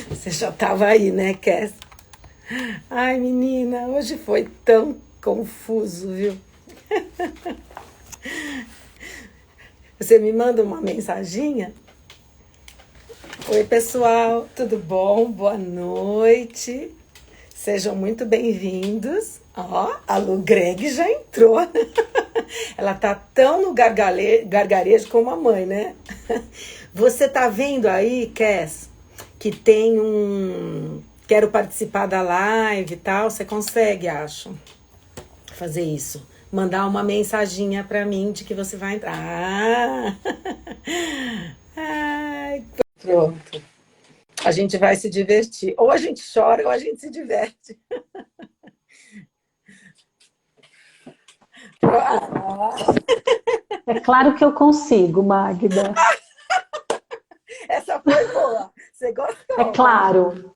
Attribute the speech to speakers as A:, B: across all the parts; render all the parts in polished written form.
A: Você já estava aí, né, Cass? Ai, menina, hoje foi tão confuso, viu? Você me manda uma mensaginha? Oi, pessoal, tudo bom? Boa noite. Sejam muito bem-vindos. Ó, a Lu Greg já entrou. Ela tá tão no gargarejo como a mãe, né? Você tá vendo aí, Cass, que tem um... Quero participar da live e tal. Você consegue, acho, fazer isso. Mandar uma mensaginha pra mim de que você vai entrar. Ai, pronto. A gente vai se divertir. Ou a gente chora ou a gente se diverte.
B: É claro que eu consigo, Magda.
A: Essa foi boa. Você
B: É
A: gostou, né?
B: claro.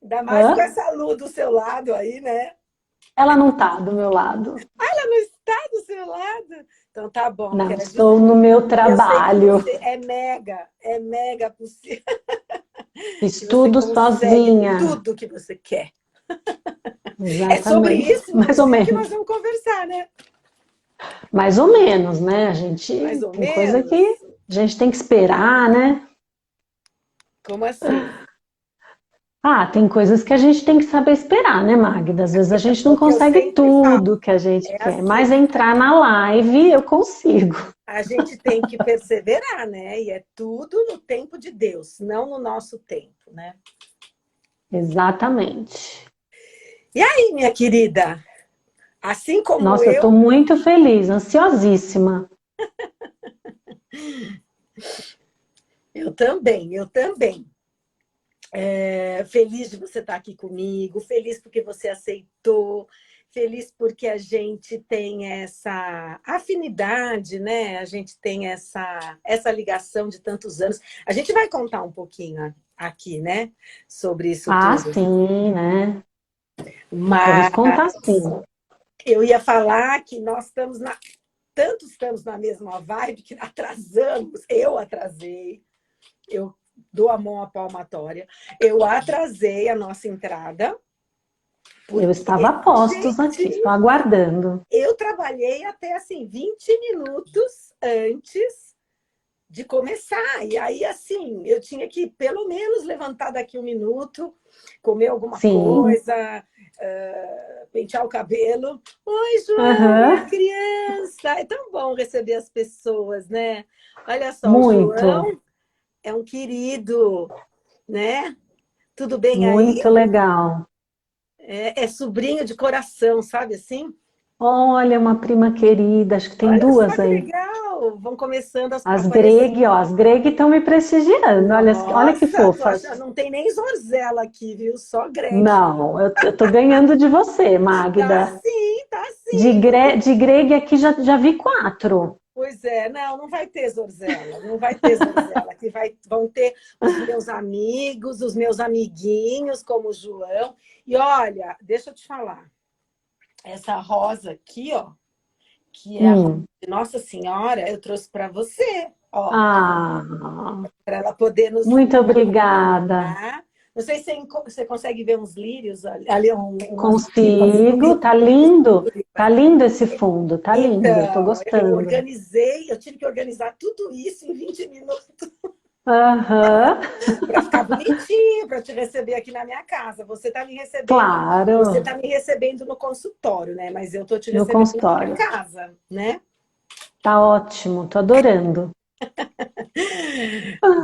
A: Ainda mais com
B: Hã?
A: essa Lu do seu lado aí, né?
B: Ela não tá do meu lado.
A: Ah, ela não está do seu lado? Então tá bom,
B: Não,
A: quer
B: estou no
A: dizer,
B: meu
A: eu sei que
B: trabalho.
A: você é mega possível,
B: Fiz
A: que você
B: tudo
A: consegue
B: sozinha.
A: tudo que você quer. É sobre
B: Exatamente.
A: isso,
B: Mais ou
A: inclusive, que nós
B: menos.
A: vamos conversar, né?
B: Mais ou menos, né? A gente
A: Mais ou
B: tem coisa que
A: menos.
B: a gente tem que esperar, né?
A: Como assim?
B: Ah, tem coisas que a gente tem que saber esperar, né, Magda? Às vezes a gente
A: É
B: não
A: o que eu
B: consegue
A: sempre falo.
B: tudo que a gente
A: É
B: quer,
A: assim,
B: mas entrar na live eu consigo.
A: a gente tem que perseverar, né? E é tudo no tempo de Deus, não no nosso tempo, né?
B: Exatamente.
A: E aí, minha querida? Assim como
B: Nossa, eu estou muito feliz, ansiosíssima.
A: eu também, eu também. Feliz de você estar aqui comigo, feliz porque você aceitou, feliz porque a gente tem essa afinidade, né? A gente tem essa ligação de tantos anos. A gente vai contar um pouquinho aqui, né? Sobre isso
B: Ah,
A: tudo.
B: sim, né? Vamos
A: Mas
B: contar sim.
A: eu ia falar que nós estamos tanto estamos na mesma vibe que atrasamos, eu atrasei, eu dou a mão à palmatória, eu atrasei a nossa entrada,
B: Eu estava a
A: porque,
B: postos aqui,
A: gente,
B: estou aguardando.
A: eu trabalhei até assim 20 minutos antes de começar. E aí, assim, eu tinha que pelo menos levantar daqui um minuto, comer alguma
B: Sim.
A: coisa, pentear o cabelo. Oi, João, minha
B: Aham.
A: criança! É tão bom receber as pessoas, né? Olha só, o
B: Muito,
A: João é um querido, né? Tudo bem aí?
B: muito legal.
A: É sobrinho de coração, sabe assim?
B: Olha, uma prima querida, acho que tem
A: Olha só
B: duas
A: que
B: aí.
A: legal! Vão começando a
B: As
A: aparecer.
B: Greg, ó, as Greg estão me prestigiando. Olha que
A: Nossa,
B: fofas.
A: não tem nem Zorzela aqui, viu? Só Greg.
B: Não, eu tô ganhando de você,
A: Tá
B: Magda.
A: sim, tá
B: De,
A: sim.
B: de Greg aqui já vi quatro.
A: Pois é, não vai ter Zorzela, não vai ter Zorzela. Aqui vão ter os meus amigos, os meus amiguinhos, como o João. E olha, deixa eu te falar, essa rosa aqui, ó, que é a rosa
B: Hum.
A: de Nossa Senhora, eu trouxe para você, ó,
B: Ah,
A: para ela poder nos
B: muito obrigada.
A: iluminar. Não sei se você consegue ver uns lírios ali, umas
B: Consigo, tá lindo esse fundo, tá lindo, tô
A: Então,
B: gostando.
A: eu tive que organizar tudo isso em 20 minutos
B: Aham,
A: para ficar bonitinho, para te receber aqui na minha casa. Você
B: claro,
A: tá me recebendo no consultório, né? Mas eu tô te
B: no
A: recebendo na minha
B: consultório.
A: casa, né?
B: Tá ótimo, tô adorando.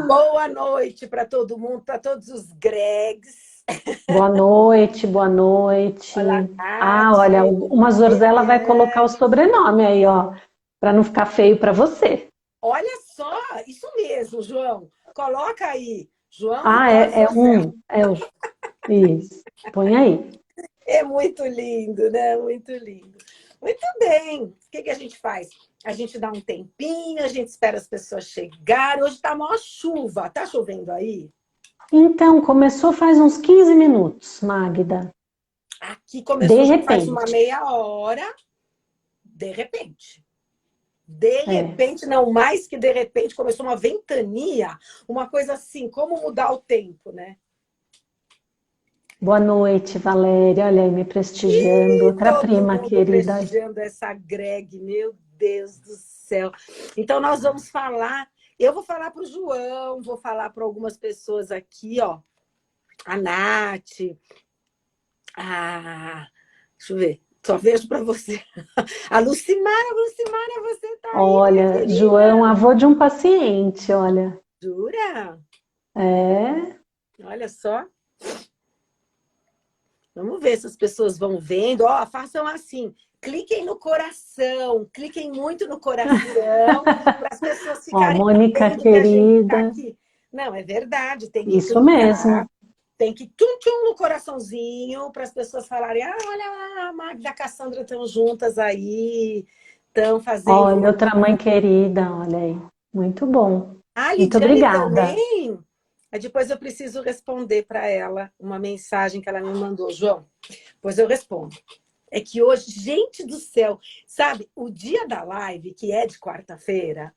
A: Boa noite para todo mundo, para todos os Gregs.
B: Boa noite, boa noite.
A: Olá,
B: Ah,
A: Nath,
B: olha, uma Zorzela vai colocar o
A: Eliane.
B: sobrenome aí, ó, para não ficar feio para você.
A: Olha só, isso mesmo, João. Coloca aí, João
B: Ah,
A: Vitor Zorzella.
B: isso. Põe aí.
A: É muito lindo, né? Muito lindo. Muito bem. O que a gente faz? A gente dá um tempinho, a gente espera as pessoas chegarem. Hoje tá maior chuva. Tá chovendo aí?
B: Então, começou faz uns 15 minutos, Magda.
A: Aqui
B: De
A: começou já faz uma
B: repente.
A: meia hora, de repente. De
B: É.
A: repente, não mais que de repente, começou uma ventania, uma coisa assim, como mudar o tempo, né?
B: Boa noite, Valéria. Olha aí, me prestigiando.
A: E
B: Outra
A: todo
B: prima
A: mundo
B: querida.
A: prestigiando essa Greg, meu Deus do céu. Então, nós vamos falar, eu vou falar para o João, vou falar para algumas pessoas aqui, ó, a Nath, a... deixa eu ver, só vejo para você. A Lucimara, Lucimara, você tá aí, minha
B: Olha, João,
A: querida.
B: avô de um paciente, olha.
A: Jura?
B: É.
A: Olha só. Vamos ver se as pessoas vão vendo. Ó, façam assim. Cliquem no coração, cliquem muito no coração para as pessoas
B: Ó,
A: ficarem
B: Mônica
A: sabendo que a gente está
B: querida.
A: aqui. Não, é verdade, tem que
B: Isso
A: clicar,
B: mesmo.
A: tem que tum-tum no coraçãozinho para as pessoas falarem: ah, olha lá, a Magda e a Cassandra estão juntas aí, estão
B: Olha,
A: fazendo.
B: outra mãe querida, olha aí. Muito bom.
A: A
B: Muito
A: Lidiane
B: obrigada.
A: também. Aí depois eu preciso responder para ela uma mensagem que ela me mandou, João. Pois eu respondo. É que hoje, gente do céu, sabe, o dia da live, que é de quarta-feira,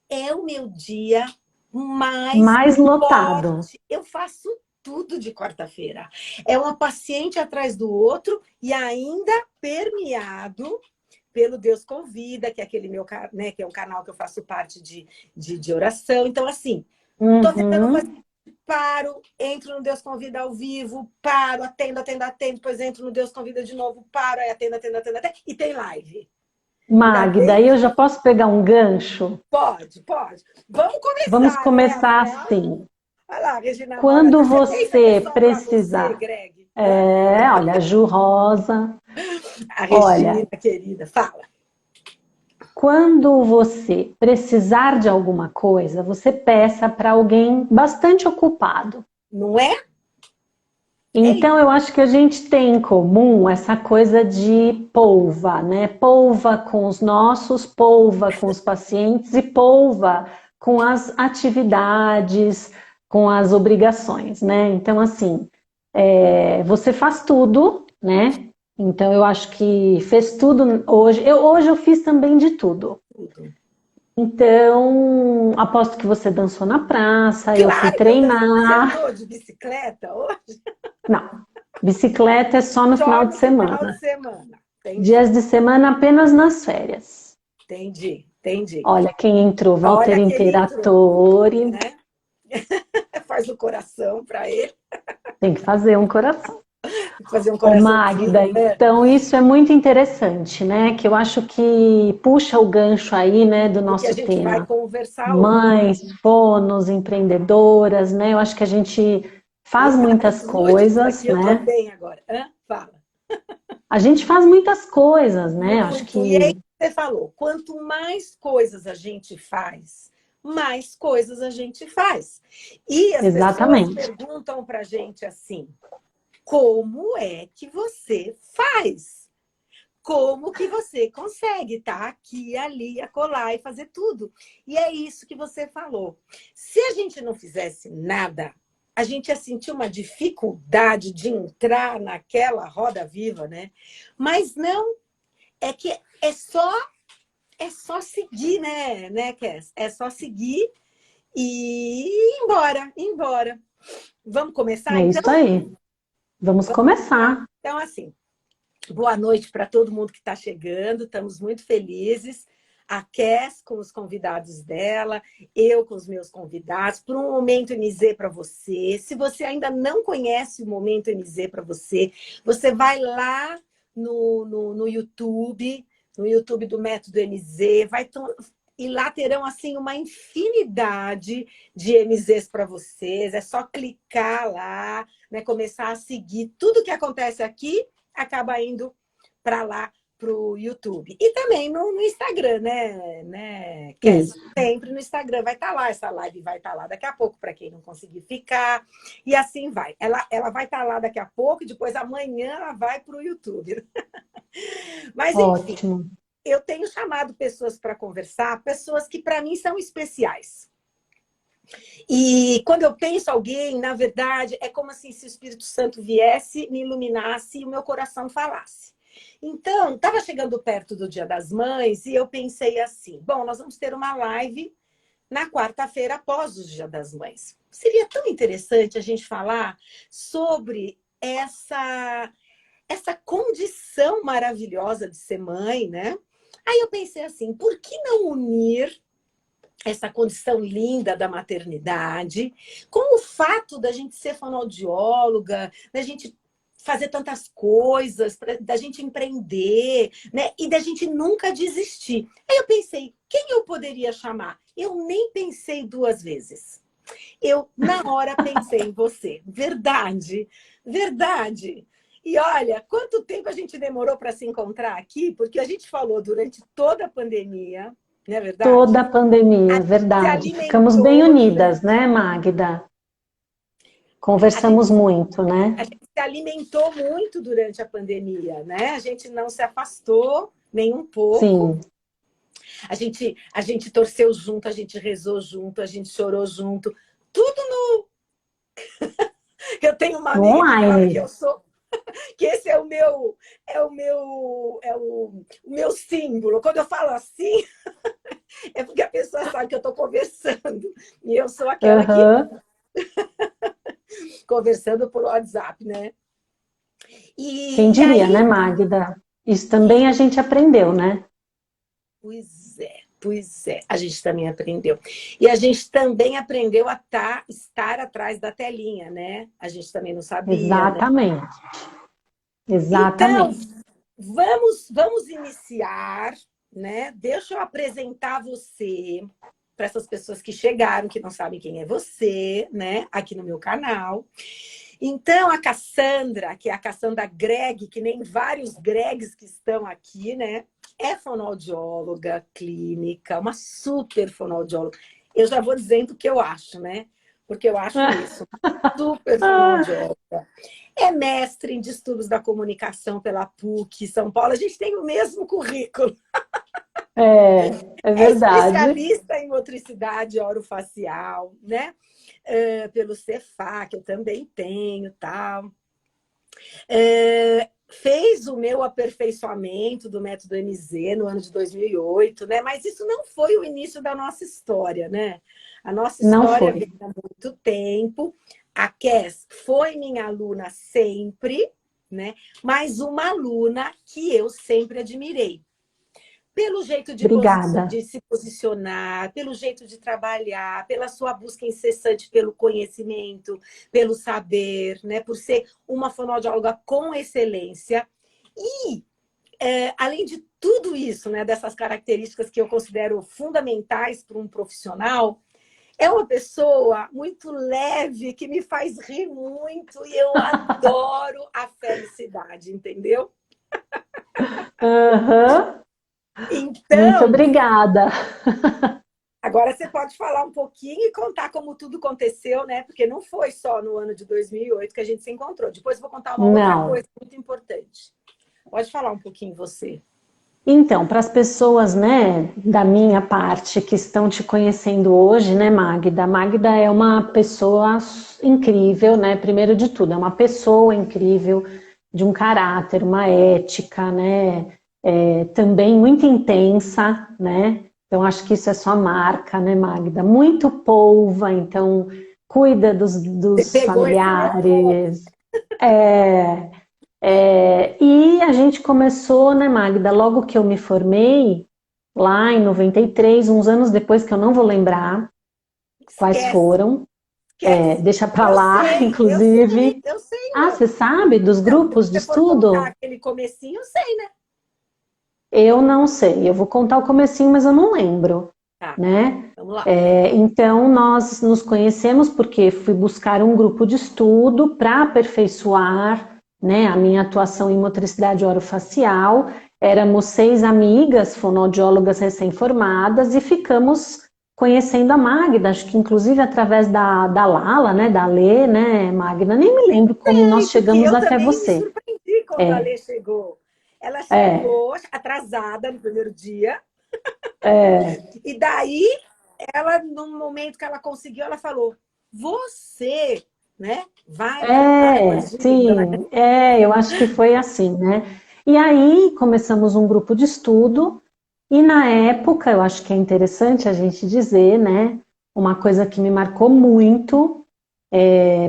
A: é o meu dia mais
B: Mais lotado.
A: forte. Eu faço tudo de quarta-feira. É uma paciente atrás do outro e ainda permeado pelo Deus Convida, que é aquele meu, né, que é um canal que eu faço parte de oração. Então, assim, tô tentando fazer,
B: Uhum.
A: paro, entro no Deus Convida ao vivo, paro, atendo, depois entro no Deus Convida de novo, paro, aí atendo, e tem live. Ainda
B: Magda,
A: bem,
B: aí eu já posso pegar um gancho?
A: pode, pode. Vamos
B: Vamos
A: começar, né?
B: começar
A: Afinal,
B: assim.
A: olha lá, Regina Mora,
B: Quando
A: você pensa que é
B: você
A: só para você,
B: precisar,
A: Greg? Hã?
B: olha, a Ju Rosa,
A: A Regina,
B: olha,
A: querida, fala.
B: quando você precisar de alguma coisa, você peça para alguém bastante ocupado.
A: Não é? É
B: Então,
A: isso.
B: eu acho que a gente tem em comum essa coisa de polva, né? Polva com os nossos, polva com os pacientes e polva com as atividades, com as obrigações, né? Então, assim, você faz tudo, né? Então, eu acho que fez tudo hoje. Hoje eu fiz também de tudo.
A: Tudo.
B: Então, aposto que você dançou na praça, eu fui
A: Claro que eu danço. Você
B: treinar.
A: andou de bicicleta hoje?
B: Não, bicicleta é só no
A: Só
B: final de
A: no final de
B: semana.
A: semana. Entendi,
B: Dias de semana apenas nas férias.
A: entendi.
B: Olha quem entrou, Walter
A: Olha que ele entrou,
B: Imperatori.
A: né? Faz o coração para ele,
B: Tem que fazer um coração.
A: fazer um
B: Ô Magda,
A: coraçãozinho. É.
B: então isso é muito interessante, né? Que eu acho que puxa o gancho aí, né, do
A: Do que a
B: nosso
A: gente vai
B: tema.
A: conversar hoje.
B: Mães, fonos, empreendedoras, né? Eu acho que a gente faz
A: Eita,
B: muitas
A: os lúdicos
B: coisas,
A: aqui, eu tô
B: né?
A: bem agora. Hã? Fala.
B: A gente faz muitas coisas, né? Acho
A: Muito. E aí
B: que
A: você falou, quanto mais coisas a gente faz, mais coisas a gente faz. E as pessoas
B: exatamente.
A: perguntam pra gente assim: como é que você faz? Como que você consegue estar aqui, ali, acolá e fazer tudo? E é isso que você falou. Se a gente não fizesse nada, a gente ia sentir uma dificuldade de entrar naquela roda viva, né? Mas não, é que é só seguir, né, Cass? É só seguir e ir embora, ir embora. Vamos começar,
B: É
A: então?
B: isso aí. Vamos
A: Vamos começar.
B: começar.
A: Então, assim, boa noite para todo mundo que está chegando. Estamos muito felizes. A Cass com os convidados dela, eu com os meus convidados, para um Momento MZ para você. Se você ainda não conhece o Momento MZ para você, você vai lá no YouTube, no YouTube do Método MZ, e lá terão assim uma infinidade de MZs para vocês. É só clicar lá, né, começar a seguir tudo que acontece aqui acaba indo para lá, para o YouTube. E também no Instagram, né, Cass?
B: Isso.
A: Sempre no Instagram vai estar lá, essa live vai estar lá daqui a pouco, para quem não conseguir ficar. E assim vai. Ela vai estar lá daqui a pouco, e depois amanhã ela vai para o YouTube. Mas, enfim,
B: Ótimo.
A: eu tenho chamado pessoas para conversar, pessoas que para mim são especiais. E quando eu penso alguém, na verdade, é como assim, se o Espírito Santo viesse, me iluminasse e o meu coração falasse. Então, estava chegando perto do Dia das Mães e eu pensei assim, bom, nós vamos ter uma live na quarta-feira após o Dia das Mães. Seria tão interessante a gente falar sobre essa condição maravilhosa de ser mãe, né? Aí eu pensei assim, por que não unir essa condição linda da maternidade com o fato da gente ser fonoaudióloga, da gente fazer tantas coisas, da gente empreender, né? E da gente nunca desistir. Aí eu pensei, quem eu poderia chamar? Eu nem pensei duas vezes. Eu, na hora, pensei em você. Verdade, verdade. E olha, quanto tempo a gente demorou para se encontrar aqui, porque a gente falou durante toda a pandemia, não é
B: Toda
A: verdade?
B: a pandemia,
A: Se
B: verdade. Ficamos bem
A: alimentou
B: unidas,
A: durante.
B: né, Magda?
A: A gente,
B: Conversamos muito, né?
A: a gente se alimentou muito durante a pandemia, né? A gente não se afastou nem um pouco.
B: Sim.
A: A gente torceu junto, a gente rezou junto, a gente chorou junto. Tudo no. Eu tenho uma amiga que fala que
B: Online.
A: eu sou. Que esse é o meu símbolo. Quando eu falo assim, é porque a pessoa sabe que eu estou conversando. E eu sou aquela que
B: Aham.
A: conversando por WhatsApp, né?
B: Quem
A: E
B: diria, né,
A: aí,
B: Magda? Isso também a gente aprendeu, né?
A: pois é, a gente também aprendeu. E a gente também aprendeu a estar atrás da telinha, né? A gente também não sabia, né?
B: Exatamente.
A: Então,
B: Exatamente.
A: vamos iniciar, né? Deixa eu apresentar você para essas pessoas que chegaram, que não sabem quem é você, né? Aqui no meu canal. Então, a Cassandra, que é a Cassandra Greg, que nem vários Gregs que estão aqui, né? É fonoaudióloga clínica, uma super fonoaudióloga. Eu já vou dizendo o que eu acho, né? Porque eu acho isso. Super fonoaudióloga. É mestre em distúrbios da comunicação pela PUC São Paulo. A gente tem o mesmo currículo.
B: É
A: É
B: verdade.
A: especialista em motricidade orofacial, né? Pelo Cefá, que eu também tenho, tal. Fez o meu aperfeiçoamento do método MZ no ano de 2008, né? Mas isso não foi o início da nossa história, né? A nossa
B: Não
A: história
B: foi.
A: vem há muito tempo. A Cass foi minha aluna sempre, né? Mas uma aluna que eu sempre admirei pelo jeito
B: Obrigada.
A: de se posicionar, pelo jeito de trabalhar, pela sua busca incessante pelo conhecimento, pelo saber, né? Por ser uma fonoaudióloga com excelência. E, além de tudo isso, né? Dessas características que eu considero fundamentais para um profissional, é uma pessoa muito leve, que me faz rir muito, e eu adoro a felicidade, entendeu?
B: Aham. Muito
A: Então,
B: obrigada.
A: agora você pode falar um pouquinho e contar como tudo aconteceu, né? Porque não foi só no ano de 2008 que a gente se encontrou. Depois eu vou contar uma outra
B: Não.
A: coisa muito importante. Pode falar um pouquinho você.
B: Então, para as pessoas, né, da minha parte que estão te conhecendo hoje, né, Magda? Magda é uma pessoa incrível, né? Primeiro de tudo, é uma pessoa incrível, de um caráter, uma ética, né? Também muito intensa, né? Então, acho que isso é sua marca, né, Magda? Muito polva, então cuida
A: Você
B: dos
A: pegou esse meu povo.
B: familiares. É, e a gente começou, né, Magda? Logo que eu me formei, lá em 93, uns anos depois, que eu não vou lembrar quais
A: Esquece,
B: foram,
A: esquece.
B: deixa pra
A: Eu
B: lá,
A: sei, eu sei,
B: inclusive.
A: eu sei o
B: Ah, você
A: ano.
B: sabe dos
A: Não, se
B: grupos de
A: você for contar
B: estudo?
A: aquele comecinho, eu sei, né?
B: Eu não sei, eu vou contar o comecinho, mas eu não lembro,
A: Tá,
B: né?
A: vamos lá.
B: Então, nós nos conhecemos porque fui buscar um grupo de estudo para aperfeiçoar, né, a minha atuação em motricidade orofacial. Éramos 6 amigas, fonoaudiólogas recém-formadas, e ficamos conhecendo a Magda, acho que inclusive através da Lala, né, da Lê, né, Magda? Nem me lembro como nós
A: Porque
B: chegamos
A: eu
B: até
A: também me
B: você.
A: surpreendi quando a
B: É,
A: Lê chegou. Ela
B: é,
A: chegou atrasada no primeiro dia,
B: é.
A: e daí ela, no momento que ela conseguiu, ela falou: Você, né, vai, né? Ah, coisa de linda, né?
B: Sim, eu acho que foi assim, né? E aí começamos um grupo de estudo, e na época, eu acho que é interessante a gente dizer, né, uma coisa que me marcou muito,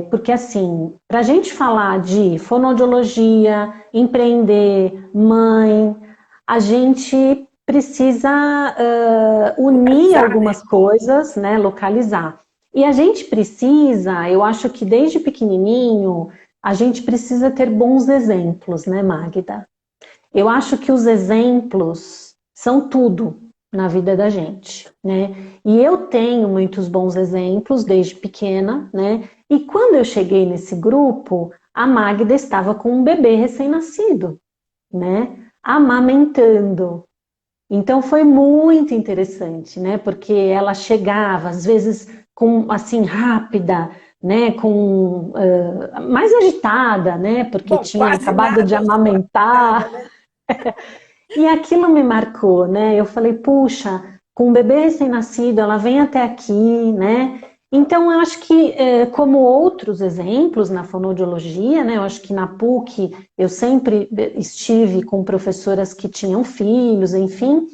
B: porque assim, para a gente falar de fonoaudiologia, empreender, mãe, a gente precisa unir
A: Localizar, né?
B: algumas coisas, né, localizar. E a gente precisa, eu acho que desde pequenininho, a gente precisa ter bons exemplos, né, Magda? Eu acho que os exemplos são tudo na vida da gente, né? E eu tenho muitos bons exemplos desde pequena, né? E quando eu cheguei nesse grupo, a Magda estava com um bebê recém-nascido, né? Amamentando. Então foi muito interessante, né? Porque ela chegava, às vezes, com assim, rápida, né? Com mais agitada, né? Porque
A: Bom,
B: tinha
A: quase
B: acabado de
A: nada, nada,
B: amamentar.
A: né?
B: E aquilo me marcou, né? Eu falei, puxa, com um bebê recém-nascido, ela vem até aqui, né? Então, eu acho que, como outros exemplos na fonoaudiologia, né? Eu acho que na PUC eu sempre estive com professoras que tinham filhos, enfim,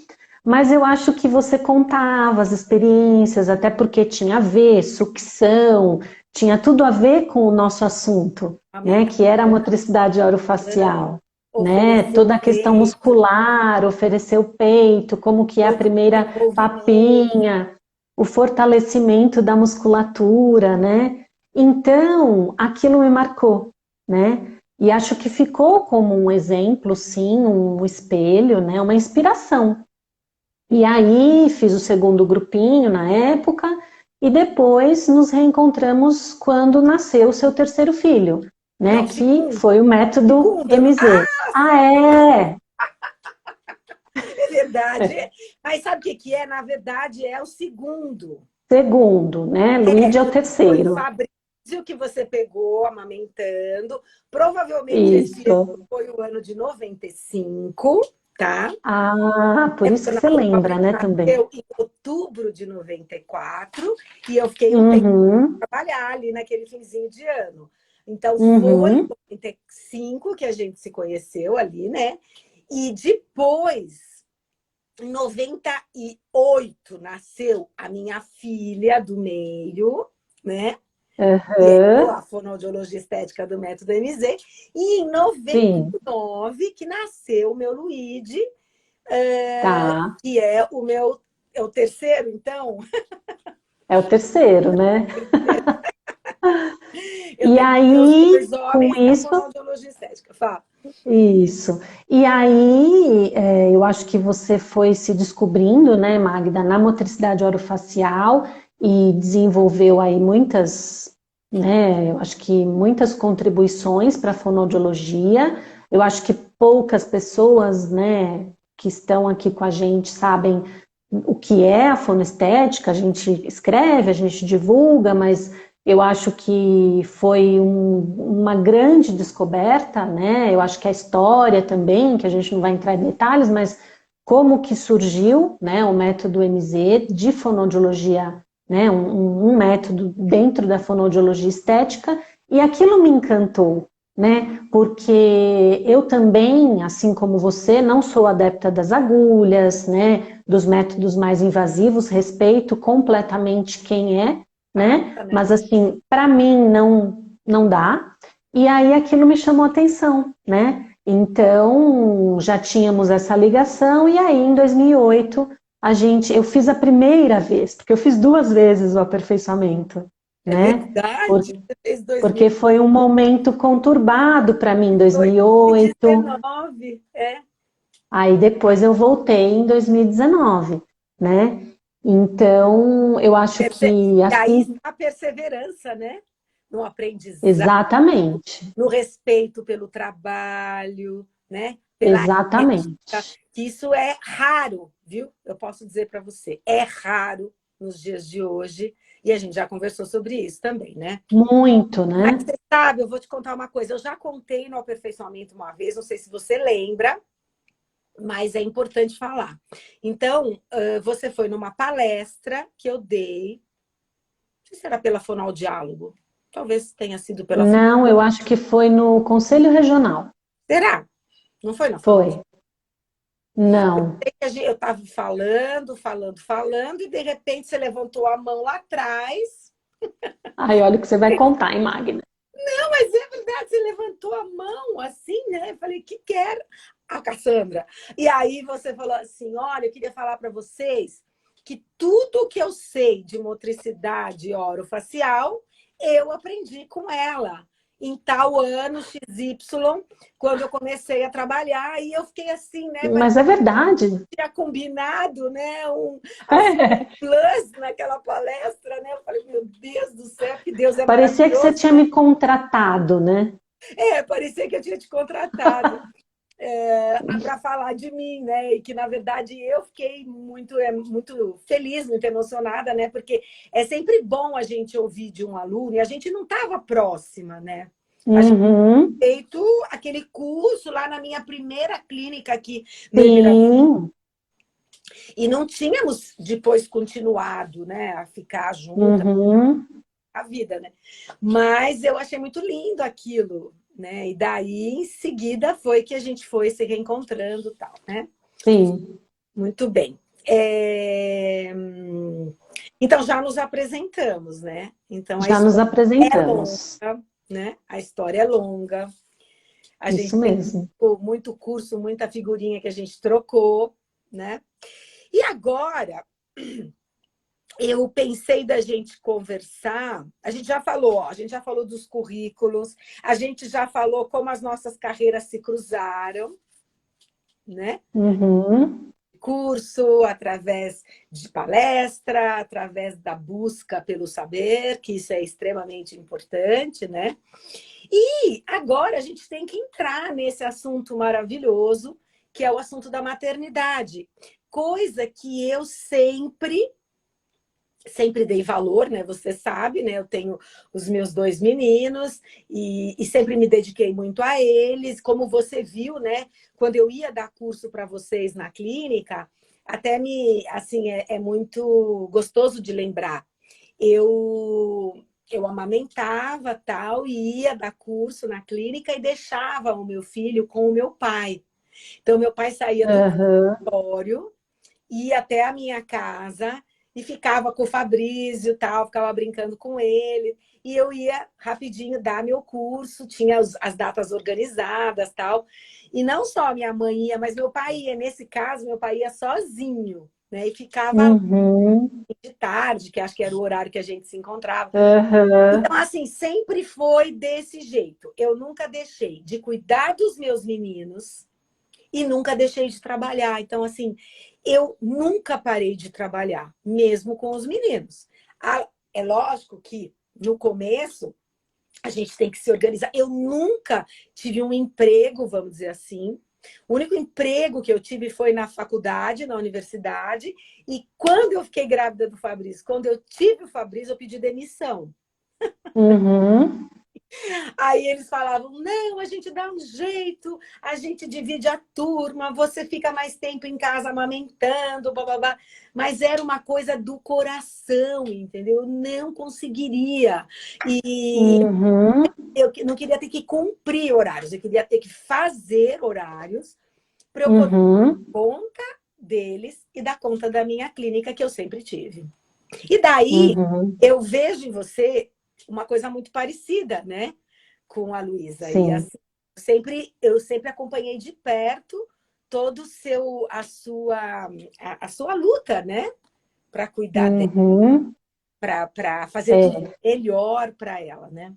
B: mas eu acho que você contava as experiências, até porque tinha a ver, sucção, tinha tudo a ver com o nosso assunto, né? Que era a
A: Amamentação,
B: motricidade orofacial, né?
A: oferecer o
B: Toda a questão
A: peito,
B: muscular, oferecer o peito, como que é a primeira
A: desenvolvimento.
B: papinha, o fortalecimento da musculatura, né? Então, aquilo me marcou, né? E acho que ficou como um exemplo, sim, um espelho, né? Uma inspiração. E aí fiz o segundo grupinho na época e depois nos reencontramos quando nasceu o seu terceiro filho, né?
A: Não,
B: Que
A: segundo.
B: foi o método
A: Segundo.
B: MZ. Ah, é?
A: É verdade. Mas sabe o que que é? Na verdade, é o segundo.
B: Segundo, né? Luíde é o
A: Foi o
B: terceiro.
A: Fabrício que você pegou amamentando. Provavelmente esse ano
B: Isso.
A: foi o ano de 95, tá?
B: Ah, por isso que
A: Dona
B: você lembra,
A: Fabrício
B: né, também.
A: nasceu em outubro de 94 e eu fiquei um tempo
B: Uhum,
A: trabalhar ali naquele finzinho de ano. Então foi em
B: uhum.
A: 95 que a gente se conheceu ali, né? E depois, em 98, nasceu a minha filha do meio, né? Que é
B: Aham,
A: a fonoaudiologia estética do método MZ. E em
B: sim,
A: 99 que nasceu o meu Luigi,
B: tá.
A: que é o meu, é o terceiro, então.
B: É o terceiro, né?
A: Eu
B: E
A: tenho meus
B: aí,
A: dois
B: com
A: homens na
B: isso,
A: fonoaudiologia estética. Fala.
B: isso. E aí, eu acho que você foi se descobrindo, né, Magda, na motricidade orofacial e desenvolveu aí muitas, né, eu acho que muitas contribuições para a fonoaudiologia. Eu acho que poucas pessoas, né, que estão aqui com a gente sabem o que é a fonoestética. A gente escreve, a gente divulga, mas eu acho que foi uma grande descoberta, né? Eu acho que a história também, que a gente não vai entrar em detalhes, mas como que surgiu, né, o método MZ de fonoaudiologia, né, um método dentro da fonoaudiologia estética, e aquilo me encantou, né, porque eu também, assim como você, não sou adepta das agulhas, né, dos métodos mais invasivos, respeito completamente quem é, né?
A: Passa, né?
B: Mas assim, para mim não dá. E aí aquilo me chamou a atenção, né? Então já tínhamos essa ligação e aí em 2008 eu fiz a primeira vez, porque eu fiz duas vezes o aperfeiçoamento,
A: É
B: né?
A: verdade. Você fez
B: Porque foi um momento conturbado para mim em 2008.
A: 2019. É.
B: Aí depois eu voltei em 2019, né? Então, eu acho que
A: E aí
B: assim,
A: está a perseverança, né? No aprendizado,
B: exatamente,
A: no respeito pelo trabalho, né? Pela ética,
B: exatamente.
A: que isso é raro, viu? Eu posso dizer para você, é raro nos dias de hoje, e a gente já conversou sobre isso também, né?
B: Muito,
A: Mas
B: né?
A: você sabe, eu vou te contar uma coisa, eu já contei no aperfeiçoamento uma vez, não sei se você lembra, mas é importante falar. Então, você foi numa palestra que eu dei, não sei se era pela Fonoaudiálogo, talvez tenha sido pela.
B: Não, eu acho que foi no Conselho Regional.
A: Será? Não foi na
B: Foi.
A: fonoaudióloga?
B: Não.
A: Eu estava falando, e de repente você levantou a mão lá atrás.
B: Ai, olha o que você vai contar, hein, Magda?
A: Não, mas é verdade, você levantou a mão assim, né? Eu falei, que quer a Cassandra? E aí você falou assim, olha, eu queria falar para vocês que tudo que eu sei de motricidade orofacial, eu aprendi com ela. Em tal ano, XY, quando eu comecei a trabalhar, e eu fiquei assim, né?
B: Mas é verdade.
A: Tinha combinado, né, assim, um
B: É.
A: plus naquela palestra, né? Eu falei, meu Deus do céu, que Deus é
B: Parecia que você
A: maravilhoso,
B: tinha
A: né?
B: me contratado, né?
A: Parecia que eu tinha te contratado para falar de mim, né? E que, na verdade, eu fiquei muito feliz, muito emocionada, né? Porque é sempre bom a gente ouvir de um aluno, e a gente não estava próxima, né? A gente
B: Uhum.
A: feito aquele curso lá na minha primeira clínica aqui no Ibirapuera,
B: Sim.
A: e não tínhamos depois continuado, né, a ficar juntas
B: Uhum.
A: a vida, né? Mas eu achei muito lindo aquilo, né? E daí em seguida foi que a gente foi se reencontrando, e tal, né?
B: Sim.
A: Muito bem. Então já nos apresentamos, né? Então a
B: Já nos
A: história é longa,
B: apresentamos.
A: né? A história é longa. A
B: Isso
A: gente tem
B: mesmo.
A: muito curso, muita figurinha que a gente trocou, né? E agora eu pensei da gente conversar. A gente já falou, ó, a gente já falou dos currículos, a gente já falou como as nossas carreiras se cruzaram, né?
B: Uhum.
A: Curso, através de palestra, através da busca pelo saber, que isso é extremamente importante, né? E agora a gente tem que entrar nesse assunto maravilhoso, que é o assunto da maternidade. Coisa que eu sempre dei valor, né? Você sabe, né? Eu tenho os meus dois meninos e sempre me dediquei muito a eles. Como você viu, né? Quando eu ia dar curso para vocês na clínica, até assim, é muito gostoso de lembrar. Eu amamentava tal e ia dar curso na clínica e deixava o meu filho com o meu pai. Então, meu pai saía do
B: Uhum.
A: consultório, ia até a minha casa e ficava com o Fabrício, tal, ficava brincando com ele. E eu ia rapidinho dar meu curso, tinha as datas organizadas, tal. E não só minha mãe ia, mas meu pai ia. Nesse caso, meu pai ia sozinho, né? E ficava lá
B: Uhum.
A: de tarde, que acho que era o horário que a gente se encontrava. Então,
B: Uhum.
A: assim, sempre foi desse jeito. Eu nunca deixei de cuidar dos meus meninos e nunca deixei de trabalhar. Então, assim, eu nunca parei de trabalhar, mesmo com os meninos. É lógico que no começo a gente tem que se organizar. Eu nunca tive um emprego, vamos dizer assim. O único emprego que eu tive foi na faculdade, na universidade. E quando eu fiquei grávida do Fabrício, quando eu tive o Fabrício, eu pedi demissão.
B: Uhum.
A: Aí eles falavam, não, a gente dá um jeito, a gente divide a turma, você fica mais tempo em casa amamentando, blá, blá, blá. Mas era uma coisa do coração, entendeu? Eu não conseguiria. E
B: Uhum.
A: eu não queria ter que cumprir horários, eu queria ter que fazer horários para eu poder dar
B: Uhum.
A: conta deles e dar conta da minha clínica, que eu sempre tive. E daí,
B: Uhum.
A: eu vejo em você uma coisa muito parecida, né? Com a Luísa. E
B: Sim.
A: assim, eu sempre acompanhei de perto todo o seu, a sua luta, né? Para cuidar dela,
B: Uhum.
A: para fazer tudo
B: É.
A: melhor para ela, né?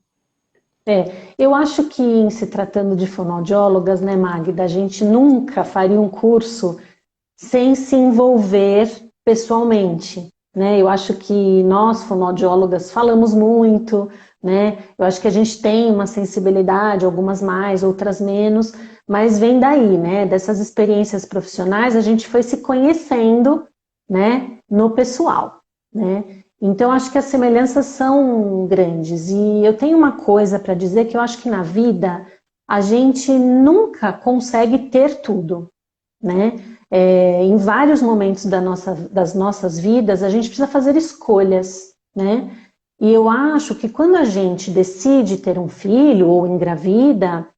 B: Eu acho que em se tratando de fonoaudiólogas, né, Magda, a gente nunca faria um curso sem se envolver pessoalmente, né? Eu acho que nós, fonoaudiólogas, falamos muito, né? Eu acho que a gente tem uma sensibilidade, algumas mais, outras menos, mas vem daí, né? Dessas experiências profissionais, a gente foi se conhecendo, né? No pessoal, né? Então, acho que as semelhanças são grandes. E eu tenho uma coisa para dizer que eu acho que na vida a gente nunca consegue ter tudo, né? Em vários momentos das nossas vidas, a gente precisa fazer escolhas, né? E eu acho que quando a gente decide ter um filho ou engravida,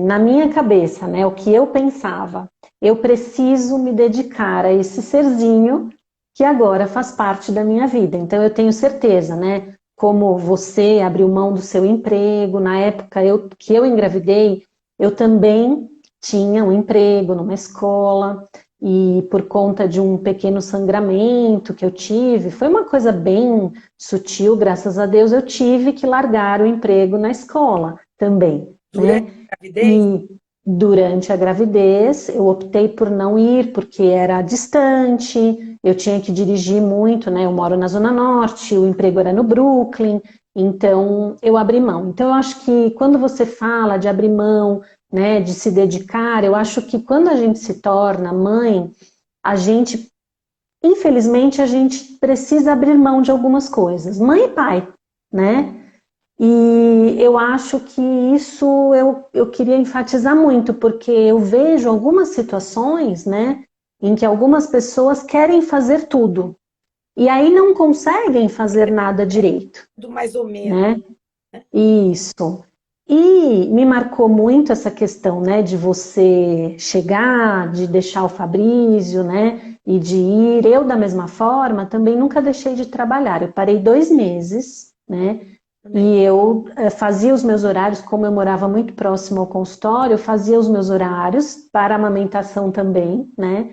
B: na minha cabeça, né, o que eu pensava, eu preciso me dedicar a esse serzinho que agora faz parte da minha vida. Então eu tenho certeza, né, como você abriu mão do seu emprego, na época que eu engravidei, eu também tinha um emprego numa escola, e por conta de um pequeno sangramento que eu tive, foi uma coisa bem sutil, graças a Deus, eu tive que largar o emprego na escola também,
A: Durante
B: né?
A: a gravidez?
B: E durante a gravidez eu optei por não ir porque era distante, eu tinha que dirigir muito, né? Eu moro na Zona Norte, o emprego era no Brooklyn, então eu abri mão. Então eu acho que quando você fala de abrir mão, né, de se dedicar, eu acho que quando a gente se torna mãe, a gente, infelizmente, a gente precisa abrir mão de algumas coisas. Mãe e pai, né? E eu acho que isso eu queria enfatizar muito, porque eu vejo algumas situações, né, em que algumas pessoas querem fazer tudo, e aí não conseguem fazer nada direito,
A: Tudo mais ou menos.
B: né? Isso. E me marcou muito essa questão, né, de você chegar, de deixar o Fabrício, né, e de ir. Eu, da mesma forma, também nunca deixei de trabalhar. Eu parei 2 meses, né,
A: Também.
B: e eu fazia os meus horários, como eu morava muito próximo ao consultório, eu fazia os meus horários para amamentação também, né,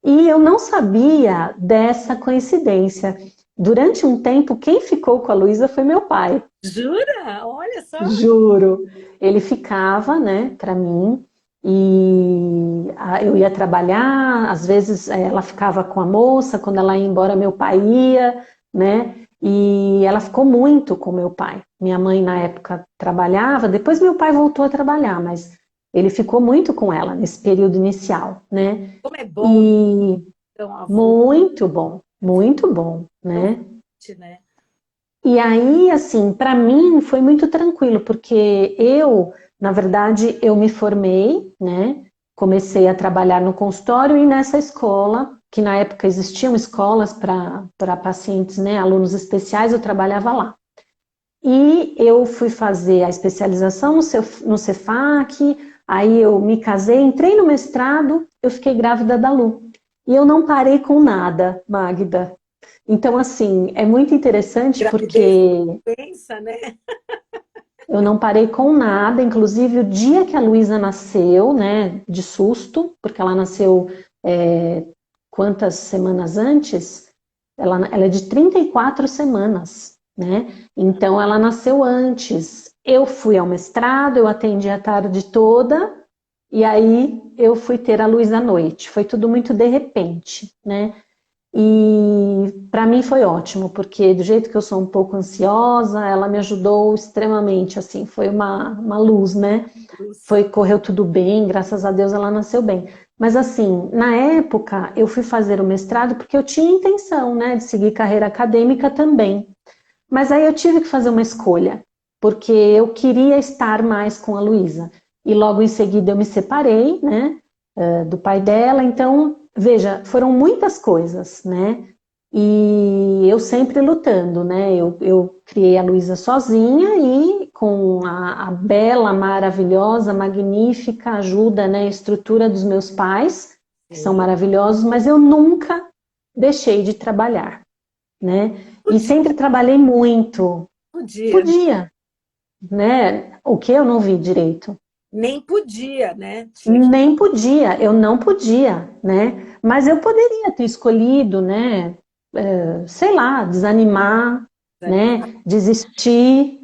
B: e eu não sabia dessa coincidência. Durante um tempo, quem ficou com a Luísa foi meu pai.
A: Jura? Olha só.
B: Juro. Ele ficava, né, para mim, e eu ia trabalhar, às vezes ela ficava com a moça, quando ela ia embora, meu pai ia, né, e ela ficou muito com meu pai. Minha mãe, na época, trabalhava, depois meu pai voltou a trabalhar, mas ele ficou muito com ela nesse período inicial, né,
A: Como é bom
B: e
A: ter um avô,
B: muito bom,
A: tão
B: né.
A: forte, né?
B: E aí, assim, para mim foi muito tranquilo, porque eu, na verdade, eu me formei, né? Comecei a trabalhar no consultório e nessa escola, que na época existiam escolas para pacientes, né, alunos especiais, eu trabalhava lá. E eu fui fazer a especialização no Cefac, aí eu me casei, entrei no mestrado, eu fiquei grávida da Lu. E eu não parei com nada, Magda. Então, assim, é muito interessante
A: Gravidez
B: porque
A: pensa, né?
B: eu não parei com nada, inclusive o dia que a Luísa nasceu, né, de susto, porque ela nasceu quantas semanas antes? Ela é de 34 semanas, né? Então ela nasceu antes. Eu fui ao mestrado, eu atendi a tarde toda, e aí eu fui ter a Luísa à noite. Foi tudo muito de repente, né? E para mim foi ótimo, porque do jeito que eu sou um pouco ansiosa, ela me ajudou extremamente, assim, foi uma luz, né? Correu tudo bem, graças a Deus ela nasceu bem. Mas assim, na época eu fui fazer o mestrado porque eu tinha intenção, né, de seguir carreira acadêmica também. Mas aí eu tive que fazer uma escolha, porque eu queria estar mais com a Luísa. E logo em seguida eu me separei, né, do pai dela, então, veja, foram muitas coisas, né? E eu sempre lutando, né? Eu criei a Luísa sozinha e com a bela, maravilhosa, magnífica ajuda, né, estrutura dos meus pais, que são
A: Sim.
B: maravilhosos, mas eu nunca deixei de trabalhar, né? E
A: Podia,
B: sempre trabalhei muito.
A: podia,
B: Podia, né? O que eu não vi direito?
A: nem podia, né? Tinha que
B: Nem podia, eu não podia, né? Mas eu poderia ter escolhido, né? Sei lá, desanimar,
A: desanimar.
B: né? Desistir,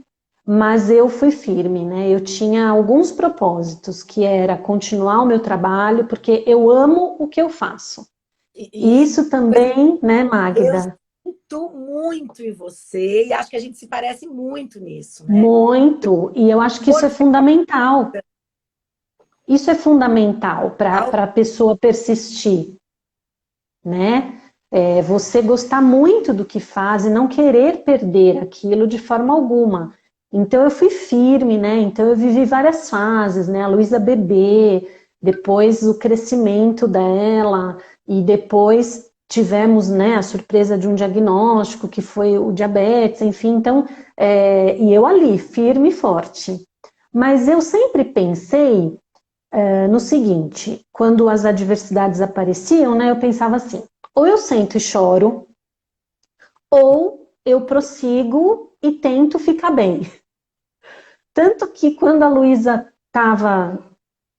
B: mas eu fui firme, né? Eu tinha alguns propósitos, que era continuar o meu trabalho, porque eu amo o que eu faço.
A: E
B: E
A: isso
B: isso
A: é coisa que
B: também, né,
A: eu
B: Magda?
A: sinto muito em você e acho que a gente se parece muito nisso, né?
B: Muito. E eu acho que isso
A: Por
B: é fundamental. Isso é fundamental para a pessoa persistir, né? Você gostar muito do que faz e não querer perder aquilo de forma alguma. Então eu fui firme, né? Então eu vivi várias fases, né? A Luísa bebê, depois o crescimento dela e depois tivemos, né, a surpresa de um diagnóstico que foi o diabetes, enfim. Então, e eu ali firme e forte. Mas eu sempre pensei no seguinte, quando as adversidades apareciam, né, eu pensava assim, ou eu sento e choro, ou eu prossigo e tento ficar bem. Tanto que quando a Luísa estava,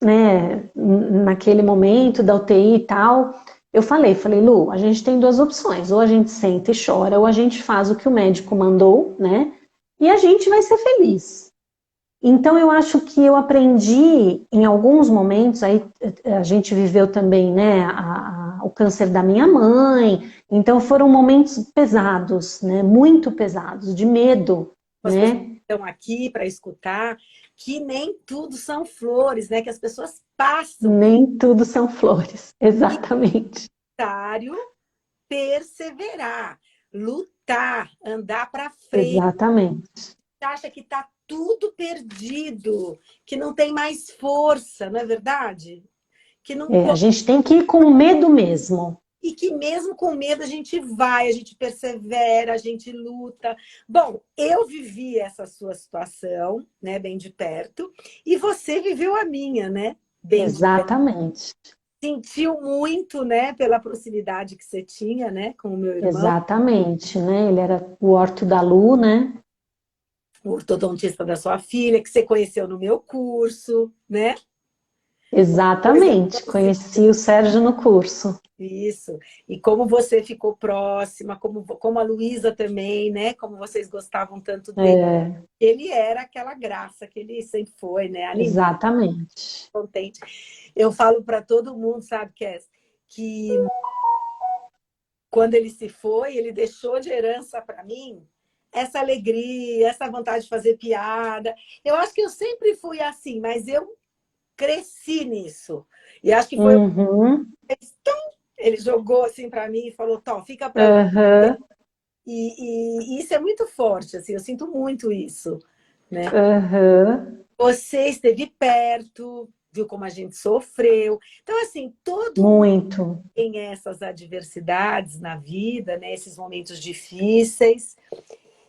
B: né, naquele momento da UTI e tal, eu falei, Lu, a gente tem duas opções, ou a gente senta e chora, ou a gente faz o que o médico mandou, né, e a gente vai ser feliz. Então eu acho que eu aprendi em alguns momentos, aí a gente viveu também, né, o câncer da minha mãe, então foram momentos pesados, né, muito pesados, de medo,
A: As pessoas
B: né,
A: estão aqui para escutar que nem tudo são flores, né? Que as pessoas passam
B: nem tudo são flores,
A: e é
B: exatamente,
A: necessário perseverar, lutar, andar para frente.
B: exatamente.
A: Você acha que está tudo perdido, que não tem mais força, não é verdade? Que não
B: A
A: pode,
B: gente tem que ir com medo mesmo.
A: e que mesmo com medo a gente vai, a gente persevera, a gente luta. Bom, eu vivi essa sua situação, né, bem de perto, e você viveu a minha, né? Bem de perto.
B: Exatamente,
A: Sentiu muito, né, pela proximidade que você tinha, né, com o meu irmão,
B: exatamente, né? Ele era o orto da Lu, né?
A: o ortodontista da sua filha, que você conheceu no meu curso, né? Coisa
B: Exatamente, conheci o Sérgio no curso.
A: isso. E como você ficou próxima, como a Luísa também, né? Como vocês gostavam tanto dele.
B: É,
A: Ele era aquela graça que ele sempre foi, né? Animado,
B: exatamente.
A: contente. Eu falo para todo mundo, sabe, Cass, que quando ele se foi, ele deixou de herança para mim essa alegria, essa vontade de fazer piada. Eu acho que eu sempre fui assim, mas eu cresci nisso. E acho que foi o
B: Uhum,
A: que ele jogou assim para mim e falou: Tom, fica para você.
B: uhum,
A: E isso é muito forte, assim, eu sinto muito isso, né?
B: uhum,
A: Você esteve perto, viu como a gente sofreu. Então, assim, todo mundo
B: muito,
A: tem essas adversidades na vida, né? Esses momentos difíceis.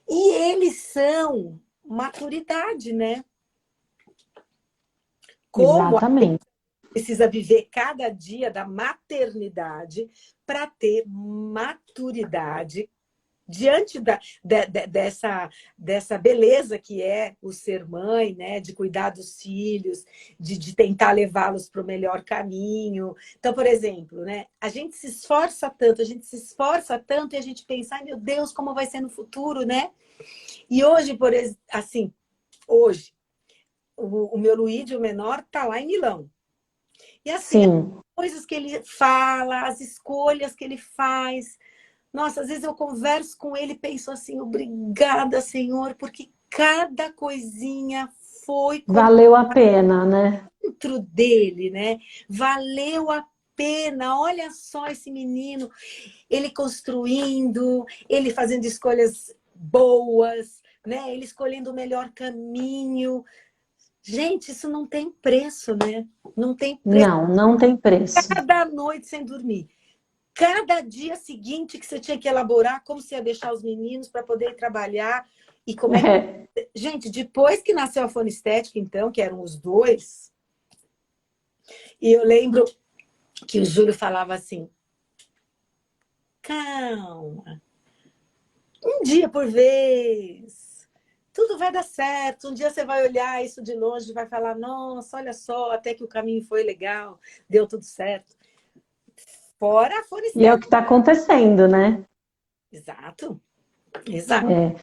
A: E eles são maturidade, né? Como a gente
B: exatamente.
A: precisa viver cada dia da maternidade para ter maturidade diante dessa beleza que é o ser mãe, né? De cuidar dos filhos, de tentar levá-los para o melhor caminho. Então, por exemplo, né? A gente se esforça tanto, a gente se esforça tanto e a gente pensa, ai meu Deus, como vai ser no futuro, né? E hoje, assim, hoje, o meu Luíde, o menor, está lá em Milão. E assim, as
B: Sim,
A: coisas que ele fala, as escolhas que ele faz, nossa, às vezes eu converso com ele e penso assim, obrigada, Senhor, porque cada coisinha foi
B: valeu a pena, né?
A: dentro dele, né? Valeu a pena. Olha só esse menino, ele construindo, ele fazendo escolhas boas, né? Ele escolhendo o melhor caminho. Gente, isso não tem preço, né? Não tem preço.
B: Não, não tem preço.
A: Cada noite sem dormir. Cada dia seguinte que você tinha que elaborar como você ia deixar os meninos para poder ir trabalhar e como é que...
B: É,
A: Gente, depois que nasceu a fonoestética, então, que eram os dois, e eu lembro que o Júlio falava assim, calma, um dia por vez, tudo vai dar certo, um dia você vai olhar isso de longe e vai falar, nossa, olha só, até que o caminho foi legal, deu tudo certo. Fora a
B: e é o
A: fonoestética.
B: que está acontecendo, né?
A: Exato, exato.
B: É.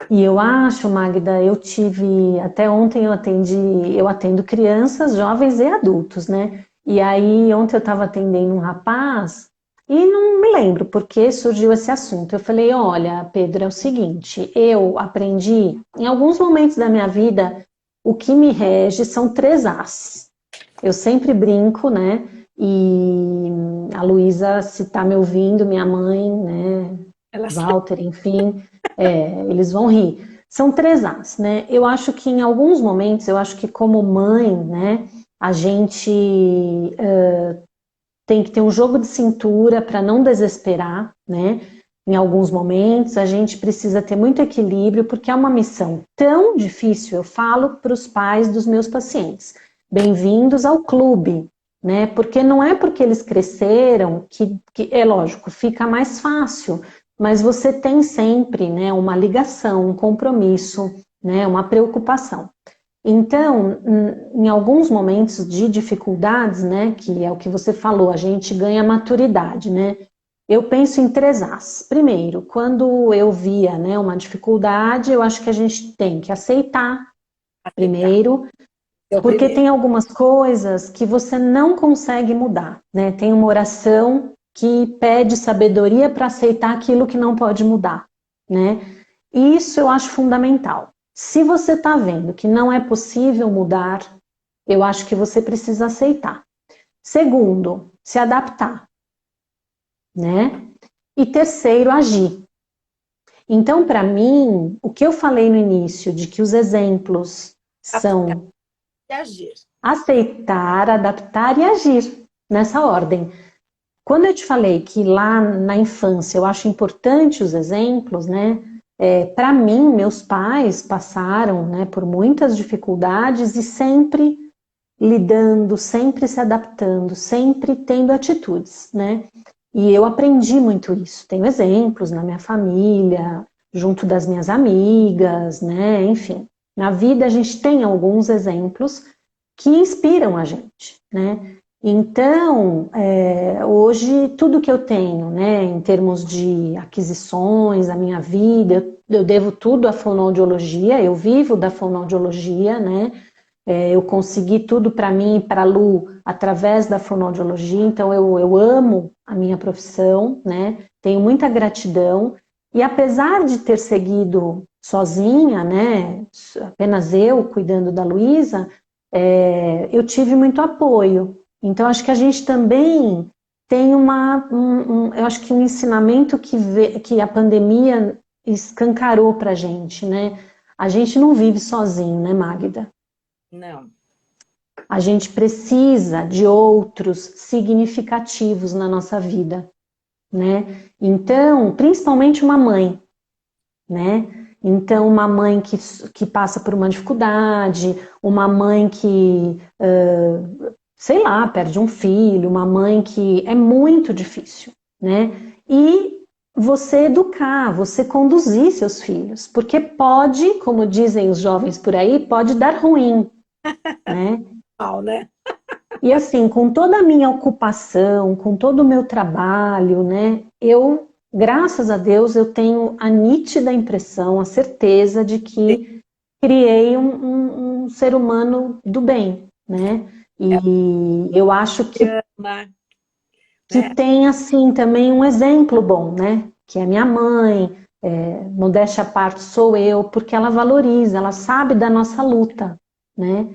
B: E eu acho, Magda, eu tive, até ontem eu atendo crianças, jovens e adultos, né? E aí ontem eu estava atendendo um rapaz e não me lembro por que surgiu esse assunto. Eu falei, olha, Pedro, é o seguinte, eu aprendi, em alguns momentos da minha vida, o que me rege são três As. Eu sempre brinco, né? E a Luísa, se está me ouvindo, minha mãe, né?
A: Ela
B: Walter, enfim, eles vão rir. São três As, né? Eu acho que em alguns momentos, eu acho que como mãe, né, a gente tem que ter um jogo de cintura para não desesperar, né? em alguns momentos, a gente precisa ter muito equilíbrio, porque é uma missão tão difícil. Eu falo para os pais dos meus pacientes, bem-vindos ao clube, né? Porque não é porque eles cresceram que é lógico, fica mais fácil, mas você tem sempre, né, uma ligação, um compromisso, né, uma preocupação. Então, em alguns momentos de dificuldades, né, que é o que você falou, a gente ganha maturidade, né? Eu penso em 3 As. Primeiro, quando eu via, né, uma dificuldade, eu acho que a gente tem que aceitar
A: Aceitar.
B: primeiro,
A: É o
B: porque
A: primeiro.
B: tem algumas coisas que você não consegue mudar, né? Tem uma oração que pede sabedoria para aceitar aquilo que não pode mudar, né? E isso eu acho fundamental. Se você está vendo que não é possível mudar, eu acho que você precisa aceitar. Segundo, se adaptar, né? E terceiro, agir. Então, para mim, o que eu falei no início, de que os exemplos
A: Adaptar
B: são
A: e agir.
B: aceitar, adaptar e agir, nessa ordem. Quando eu te falei que lá na infância eu acho importante os exemplos, né? Para mim, meus pais passaram, né, por muitas dificuldades e sempre lidando, sempre se adaptando, sempre tendo atitudes, né? E eu aprendi muito isso. Tenho exemplos na minha família, junto das minhas amigas, né? Enfim, na vida a gente tem alguns exemplos que inspiram a gente, né? Então, hoje tudo que eu tenho, né, em termos de aquisições, a minha vida, eu devo tudo à fonoaudiologia, eu vivo da fonoaudiologia, né? Eu consegui tudo para mim e para a Lu através da fonoaudiologia, então eu amo a minha profissão, né? Tenho muita gratidão e apesar de ter seguido sozinha, né? Apenas eu cuidando da Luísa, eu tive muito apoio. Então acho que a gente também tem eu acho que um ensinamento que a pandemia escancarou para a gente, né? A gente não vive sozinho, né, Magda?
A: Não.
B: A gente precisa de outros significativos na nossa vida, né? Então, principalmente uma mãe, né? Então, uma mãe que passa por uma dificuldade, uma mãe que, sei lá, perde um filho, uma mãe que é muito difícil, né? E você educar, você conduzir seus filhos, porque pode, como dizem os jovens por aí, pode dar ruim, né?
A: Mal, né?
B: E assim, com toda a minha ocupação, com todo o meu trabalho, né, graças a Deus, eu tenho a nítida impressão, a certeza de que criei um ser humano do bem, né? E eu acho
A: Ama,
B: que
A: né?
B: tem, assim, também um exemplo bom, né? Que é minha mãe, modéstia à parte sou eu, porque ela valoriza, ela sabe da nossa luta, né?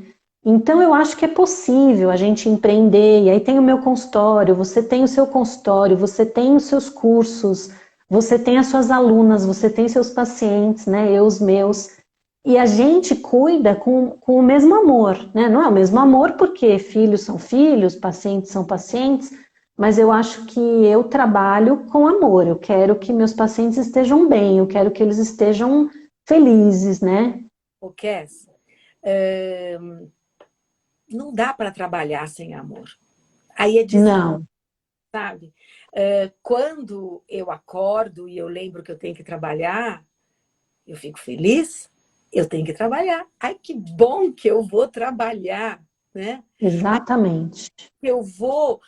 B: Então, eu acho que é possível a gente empreender, e aí tem o meu consultório, você tem o seu consultório, você tem os seus cursos, você tem as suas alunas, você tem seus pacientes, né? Eu, os meus. E a gente cuida com o mesmo amor, né? Não é o mesmo amor porque filhos são filhos, pacientes são pacientes, mas eu acho que eu trabalho com amor. Eu quero que meus pacientes estejam bem, eu quero que eles estejam felizes, né?
A: O Cass, não dá para trabalhar sem amor. Aí é desvio,
B: Não,
A: sabe? Quando eu acordo e eu lembro que eu tenho que trabalhar, eu fico feliz, eu tenho que trabalhar. Ai, que bom que eu vou trabalhar, né?
B: exatamente.
A: Eu vou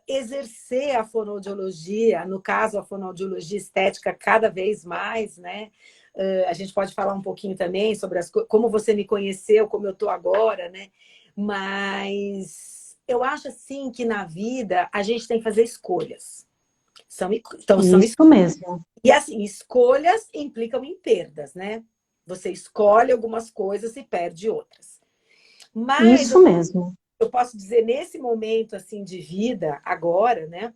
A: exercer a fonoaudiologia, no caso, a fonoaudiologia estética cada vez mais, né? A gente pode falar um pouquinho também sobre como você me conheceu, como eu estou agora, né? Mas eu acho assim que na vida a gente tem que fazer escolhas. São
B: Isso mesmo,
A: e assim, escolhas implicam em perdas, né? Você escolhe algumas coisas e perde outras. Mas
B: isso mesmo.
A: eu posso dizer nesse momento assim de vida agora, né,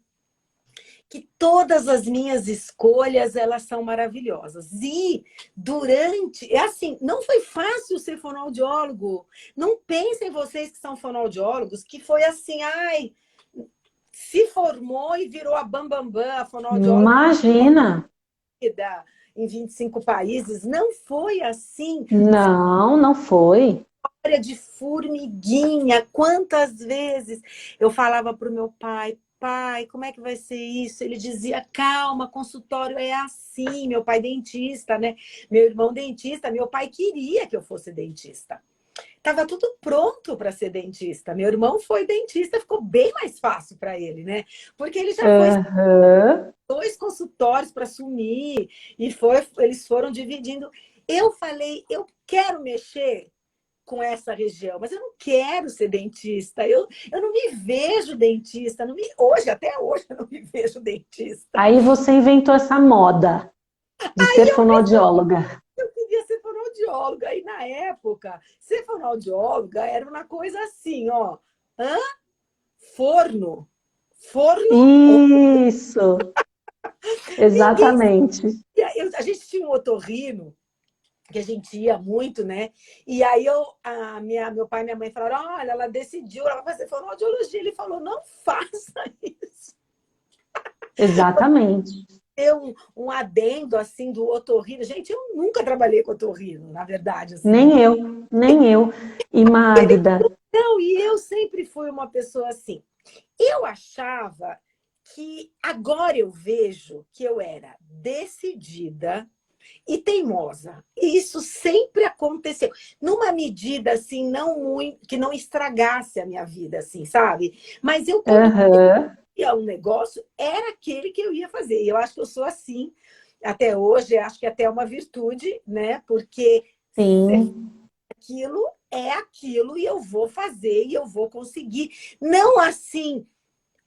A: que todas as minhas escolhas elas são maravilhosas. E durante, é assim, não foi fácil ser fonoaudiólogo. Não pensem vocês que são fonoaudiólogos que foi assim, ai, se formou e virou a bambambam, a fonoaudióloga.
B: Imagina.
A: em 25 países. Não foi assim.
B: Não, não foi.
A: História de formiguinha. Quantas vezes eu falava para o meu pai, pai, como é que vai ser isso? Ele dizia, calma, consultório é assim. Meu pai dentista, né? Meu irmão dentista, meu pai queria que eu fosse dentista. Tava tudo pronto para ser dentista. Meu irmão foi dentista, ficou bem mais fácil para ele, né? Porque ele já foi
B: Aham.
A: 2 consultórios para assumir e eles foram dividindo. Eu falei, eu quero mexer com essa região, mas eu não quero ser dentista. Eu não me vejo dentista. Hoje, até hoje, eu não me vejo dentista.
B: Aí você inventou essa moda de ser fonoaudióloga.
A: Eu queria ser fonoaudióloga. E na época, ser fonoaudióloga era uma coisa assim, ó. Hã? Forno. Forno.
B: Isso,
A: Ninguém.
B: exatamente.
A: A gente tinha um otorrino que a gente ia muito, né? E aí meu pai e minha mãe falaram: olha, ela decidiu, ela vai fazer fonoaudiologia. Ele falou: não faça isso.
B: Exatamente.
A: Ter um adendo assim do otorrino. Gente, eu nunca trabalhei com otorrino, na verdade, assim.
B: Nem eu, nem eu. E Magda,
A: Não, e eu sempre fui uma pessoa assim. Eu achava que agora eu vejo que eu era decidida e teimosa. E isso sempre aconteceu. Numa medida assim, não muito, que não estragasse a minha vida, assim, sabe? Mas eu, quando
B: aham,
A: ia um negócio, era aquele que eu ia fazer. E eu acho que eu sou assim até hoje, acho que até é uma virtude, né? Porque
B: sim,
A: aquilo é aquilo e eu vou fazer e eu vou conseguir. Não assim,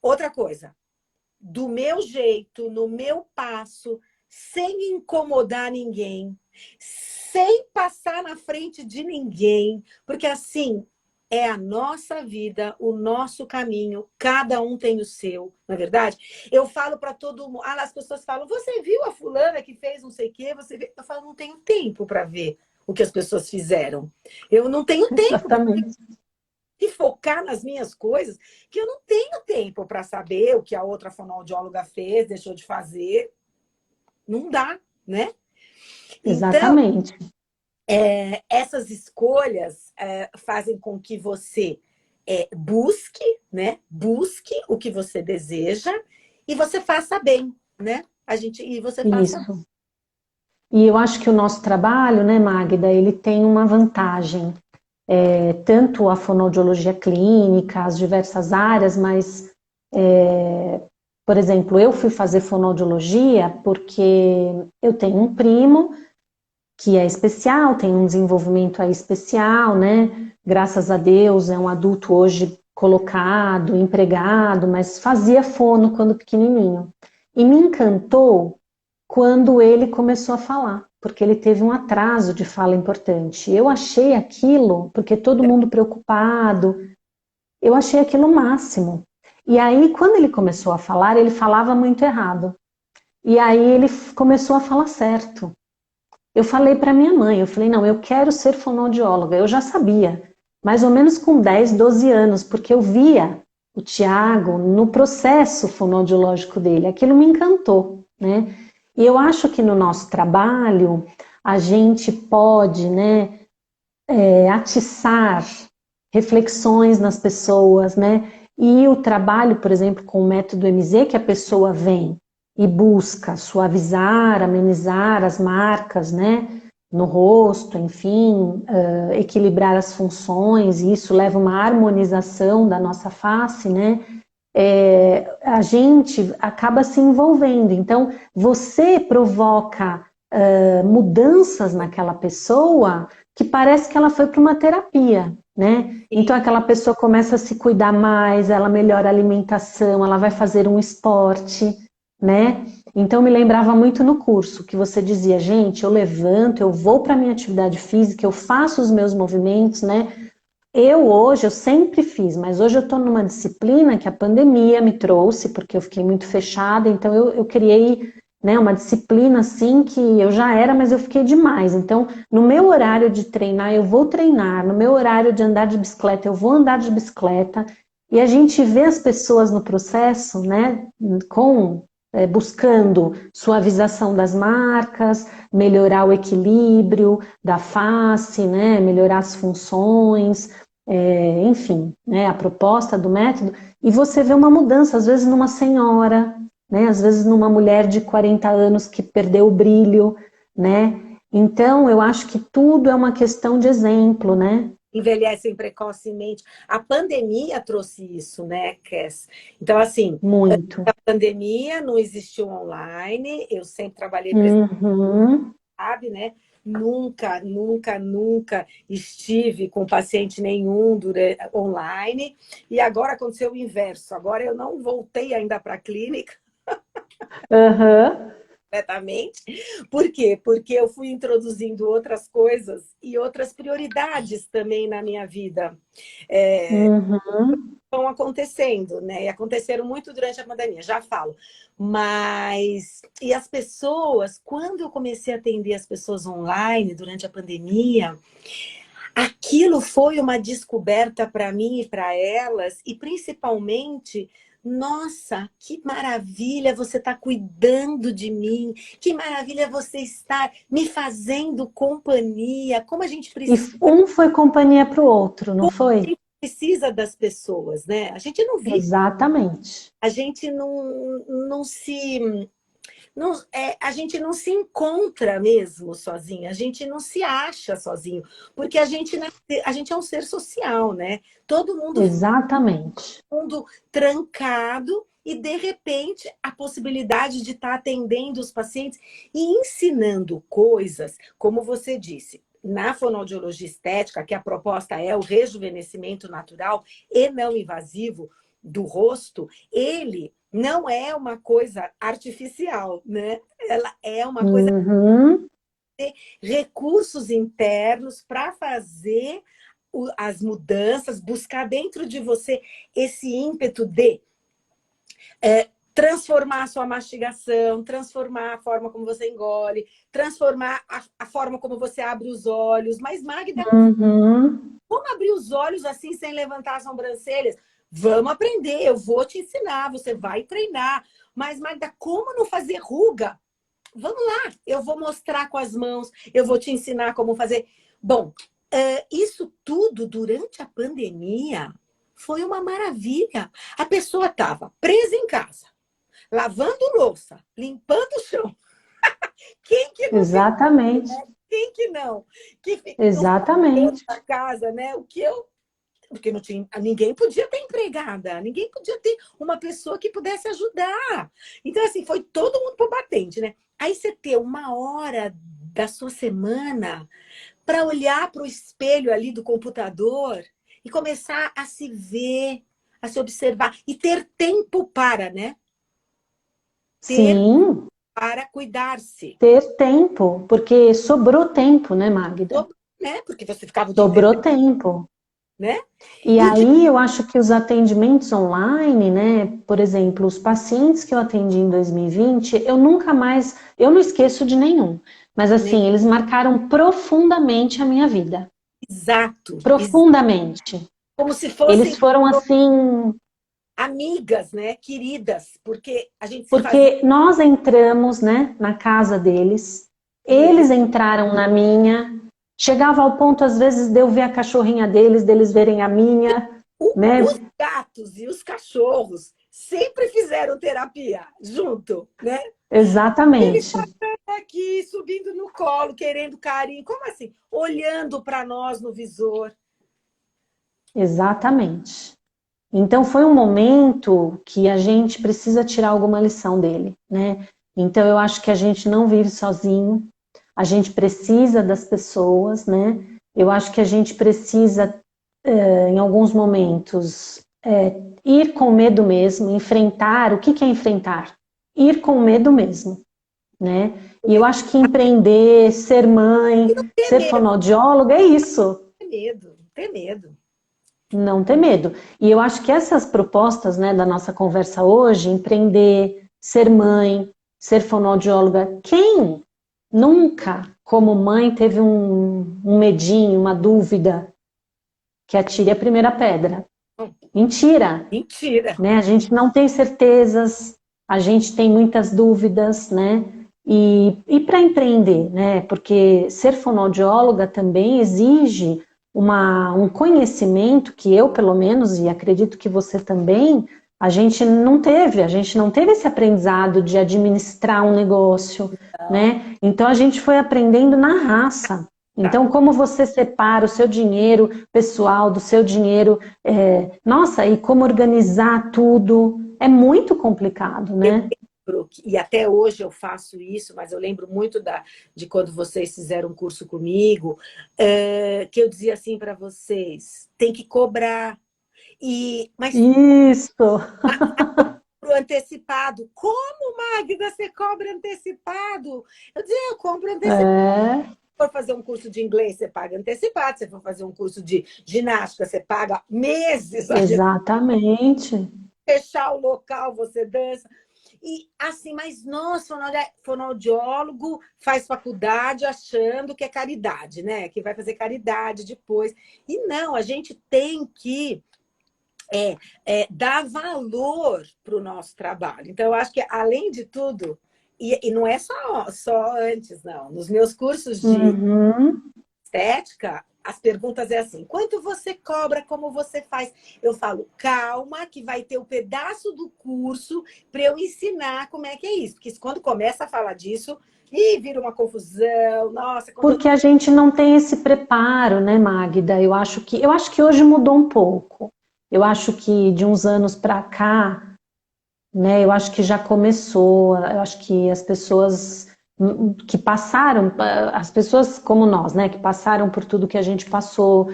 A: outra coisa, do meu jeito, no meu passo, sem incomodar ninguém, sem passar na frente de ninguém, porque assim é a nossa vida, o nosso caminho, cada um tem o seu, não é verdade? Eu falo para todo mundo, as pessoas falam, você viu a fulana que fez não sei o quê? Você viu? Eu falo, não tenho tempo para ver o que as pessoas fizeram. Eu não tenho tempo,
B: exatamente.
A: e focar nas minhas coisas, que eu não tenho tempo para saber o que a outra fonoaudióloga fez, deixou de fazer. Não dá, né? Então,
B: Exatamente.
A: essas escolhas fazem com que você busque, né? Busque o que você deseja e você faça bem, né? E você faça.
B: Isso. E eu acho que o nosso trabalho, né, Magda, ele tem uma vantagem. Tanto a fonoaudiologia clínica, as diversas áreas, mas, por exemplo, eu fui fazer fonoaudiologia porque eu tenho um primo que é especial, tem um desenvolvimento aí especial, né? Graças a Deus é um adulto hoje colocado, empregado, mas fazia fono quando pequenininho. E me encantou quando ele começou a falar, porque ele teve um atraso de fala importante. Eu achei aquilo, porque todo mundo preocupado, eu achei aquilo o máximo. E aí, quando ele começou a falar, ele falava muito errado. E aí ele começou a falar certo. Eu falei para minha mãe, eu falei, não, eu quero ser fonoaudióloga. Eu já sabia, mais ou menos com 10, 12 anos, porque eu via o Tiago no processo fonoaudiológico dele. Aquilo me encantou, né? E eu acho que no nosso trabalho a gente pode, né, atiçar reflexões nas pessoas, né? E o trabalho, por exemplo, com o método MZ, que a pessoa vem e busca suavizar, amenizar as marcas, né? No rosto, enfim, equilibrar as funções, e isso leva a uma harmonização da nossa face, né? A gente acaba se envolvendo. Então, você provoca mudanças naquela pessoa que parece que ela foi para uma terapia, né? Então, aquela pessoa começa a se cuidar mais, ela melhora a alimentação, ela vai fazer um esporte, né? Então, me lembrava muito no curso que você dizia, gente, eu levanto, eu vou para a minha atividade física, eu faço os meus movimentos, né? Eu sempre fiz, mas hoje eu estou numa disciplina que a pandemia me trouxe, porque eu fiquei muito fechada, então eu criei, né, uma disciplina assim que eu já era, mas eu fiquei demais. Então, no meu horário de treinar, eu vou treinar, no meu horário de andar de bicicleta, eu vou andar de bicicleta, e a gente vê as pessoas no processo, né, com buscando suavização das marcas, melhorar o equilíbrio da face, né? Melhorar as funções, enfim, né? A proposta do método, e você vê uma mudança, às vezes numa senhora, né? Às vezes numa mulher de 40 anos que perdeu o brilho, né? Então, eu acho que tudo é uma questão de exemplo, né?
A: Envelhecem precocemente. A pandemia trouxe isso, né, Cass? Então, assim,
B: Muito.
A: a pandemia não existiu online, eu sempre trabalhei presencial,
B: Uhum.
A: sabe, né? Nunca, nunca, nunca estive com paciente nenhum online. E agora aconteceu o inverso. Agora eu não voltei ainda para a clínica
B: Uhum.
A: completamente. Por quê? Porque eu fui introduzindo outras coisas e outras prioridades também na minha vida.
B: Uhum.
A: Estão acontecendo, né? E aconteceram muito durante a pandemia, já falo. Mas, e as pessoas, quando eu comecei a atender as pessoas online durante a pandemia, aquilo foi uma descoberta para mim e para elas, e principalmente, nossa, que maravilha você está cuidando de mim, que maravilha você está me fazendo companhia, como a gente
B: E
A: precisa,
B: um foi companhia para o outro, não foi?
A: precisa das pessoas, né? A gente não vive,
B: Exatamente.
A: a gente não se não, a gente não se encontra mesmo sozinho, a gente não se acha sozinho, porque a gente é um ser social, né? Todo
B: Exatamente.
A: mundo trancado e, de repente, a possibilidade de estar atendendo os pacientes e ensinando coisas, como você disse. Na fonoaudiologia estética, que a proposta é o rejuvenescimento natural e não invasivo do rosto, ele não é uma coisa artificial, né? Ela é uma coisa
B: Uhum.
A: de recursos internos para fazer as mudanças, buscar dentro de você esse ímpeto de transformar a sua mastigação, transformar a forma como você engole, transformar a forma como você abre os olhos. Mas, Magda,
B: Uhum.
A: como abrir os olhos assim sem levantar as sobrancelhas? Vamos aprender, eu vou te ensinar, você vai treinar. Mas, Magda, como não fazer ruga? Vamos lá, eu vou mostrar com as mãos, eu vou te ensinar como fazer. Bom, isso tudo durante a pandemia foi uma maravilha. A pessoa estava presa em casa, lavando louça, limpando o chão. Quem que não ficou?
B: Exatamente.
A: Quem que não? Não ficou
B: Exatamente.
A: na casa, né? Porque não tinha, ninguém podia ter empregada, ninguém podia ter uma pessoa que pudesse ajudar. Então, assim, foi todo mundo pro batente, né? Aí você ter uma hora da sua semana para olhar para o espelho ali do computador e começar a se ver, a se observar e ter tempo para, né? Ter
B: Sim,
A: para cuidar-se.
B: ter tempo, porque sobrou tempo, né, Magda?
A: Né? Porque você ficava o dia inteiro,
B: Sobrou tempo.
A: né?
B: E
A: E o dia
B: aí eu acho que os atendimentos online, né, por exemplo, os pacientes que eu atendi em 2020, eu nunca mais, eu não esqueço de nenhum, mas
A: nem
B: assim, eles marcaram profundamente a minha vida.
A: exato,
B: Profundamente.
A: como se
B: Eles
A: fossem
B: foram assim,
A: amigas, né? Queridas, porque a gente se fazia
B: porque nós entramos, né, na casa deles,
A: e eles
B: eles entraram na minha, chegava ao ponto às vezes de eu ver a cachorrinha deles, deles verem a minha,
A: os
B: né?
A: gatos e os cachorros sempre fizeram terapia junto, né? Ele
B: Exatamente.
A: tá aqui subindo no colo, querendo carinho, como assim? Olhando para nós no visor.
B: Exatamente. Então foi um momento que a gente precisa tirar alguma lição dele, né? Então eu acho que a gente não vive sozinho, a gente precisa das pessoas, né? Eu acho que a gente precisa, em alguns momentos, ir com medo mesmo, enfrentar. O que que é enfrentar? Ir com medo mesmo, né? E eu acho que empreender, ser mãe,
A: Ter
B: ser
A: medo,
B: fonoaudióloga é isso.
A: ter medo, ter medo.
B: Não ter medo. E eu acho que essas propostas, né, da nossa conversa hoje, empreender, ser mãe, ser fonoaudióloga, quem nunca, como mãe, teve um medinho, uma dúvida, que atire a primeira pedra? Mentira,
A: Mentira.
B: né? A gente não tem certezas, a gente tem muitas dúvidas, né? E para empreender, né? Porque ser fonoaudióloga também exige um conhecimento que eu, pelo menos, e acredito que você também, a gente não teve esse aprendizado de administrar um negócio,
A: Então,
B: né? Então a gente foi aprendendo na raça.
A: tá.
B: Então, como você separa o seu dinheiro pessoal do seu dinheiro, nossa, e como organizar tudo, é muito complicado,
A: Eu
B: né?
A: lembro, e até hoje eu faço isso, mas eu lembro muito de quando vocês fizeram um curso comigo, que eu dizia assim para vocês, tem que cobrar. Mas
B: Isso,
A: pro antecipado. Como, Magda, você cobra antecipado? Eu dizia, eu compro antecipado.
B: é,
A: Se for fazer um curso de inglês, você paga antecipado. Se for fazer um curso de ginástica, você paga meses.
B: exatamente.
A: Fechar o local, você dança. E assim, mas nossa, fonoaudiólogo faz faculdade achando que é caridade, né? Que vai fazer caridade depois. E não, a gente tem que dar valor para o nosso trabalho. Então, eu acho que, além de tudo, e não é só antes, não. Nos meus cursos de
B: Uhum.
A: estética, as perguntas é assim: quanto você cobra, como você faz? Eu falo, calma, que vai ter um pedaço do curso para eu ensinar como é que é isso. Porque quando começa a falar disso, vira uma confusão. Nossa, quando eu...
B: Porque a gente não tem esse preparo, né, Magda? Eu acho que hoje mudou um pouco. Eu acho que de uns anos para cá, né, eu acho que já começou. Eu acho que as pessoas que passaram, as pessoas como nós, né, que passaram por tudo que a gente passou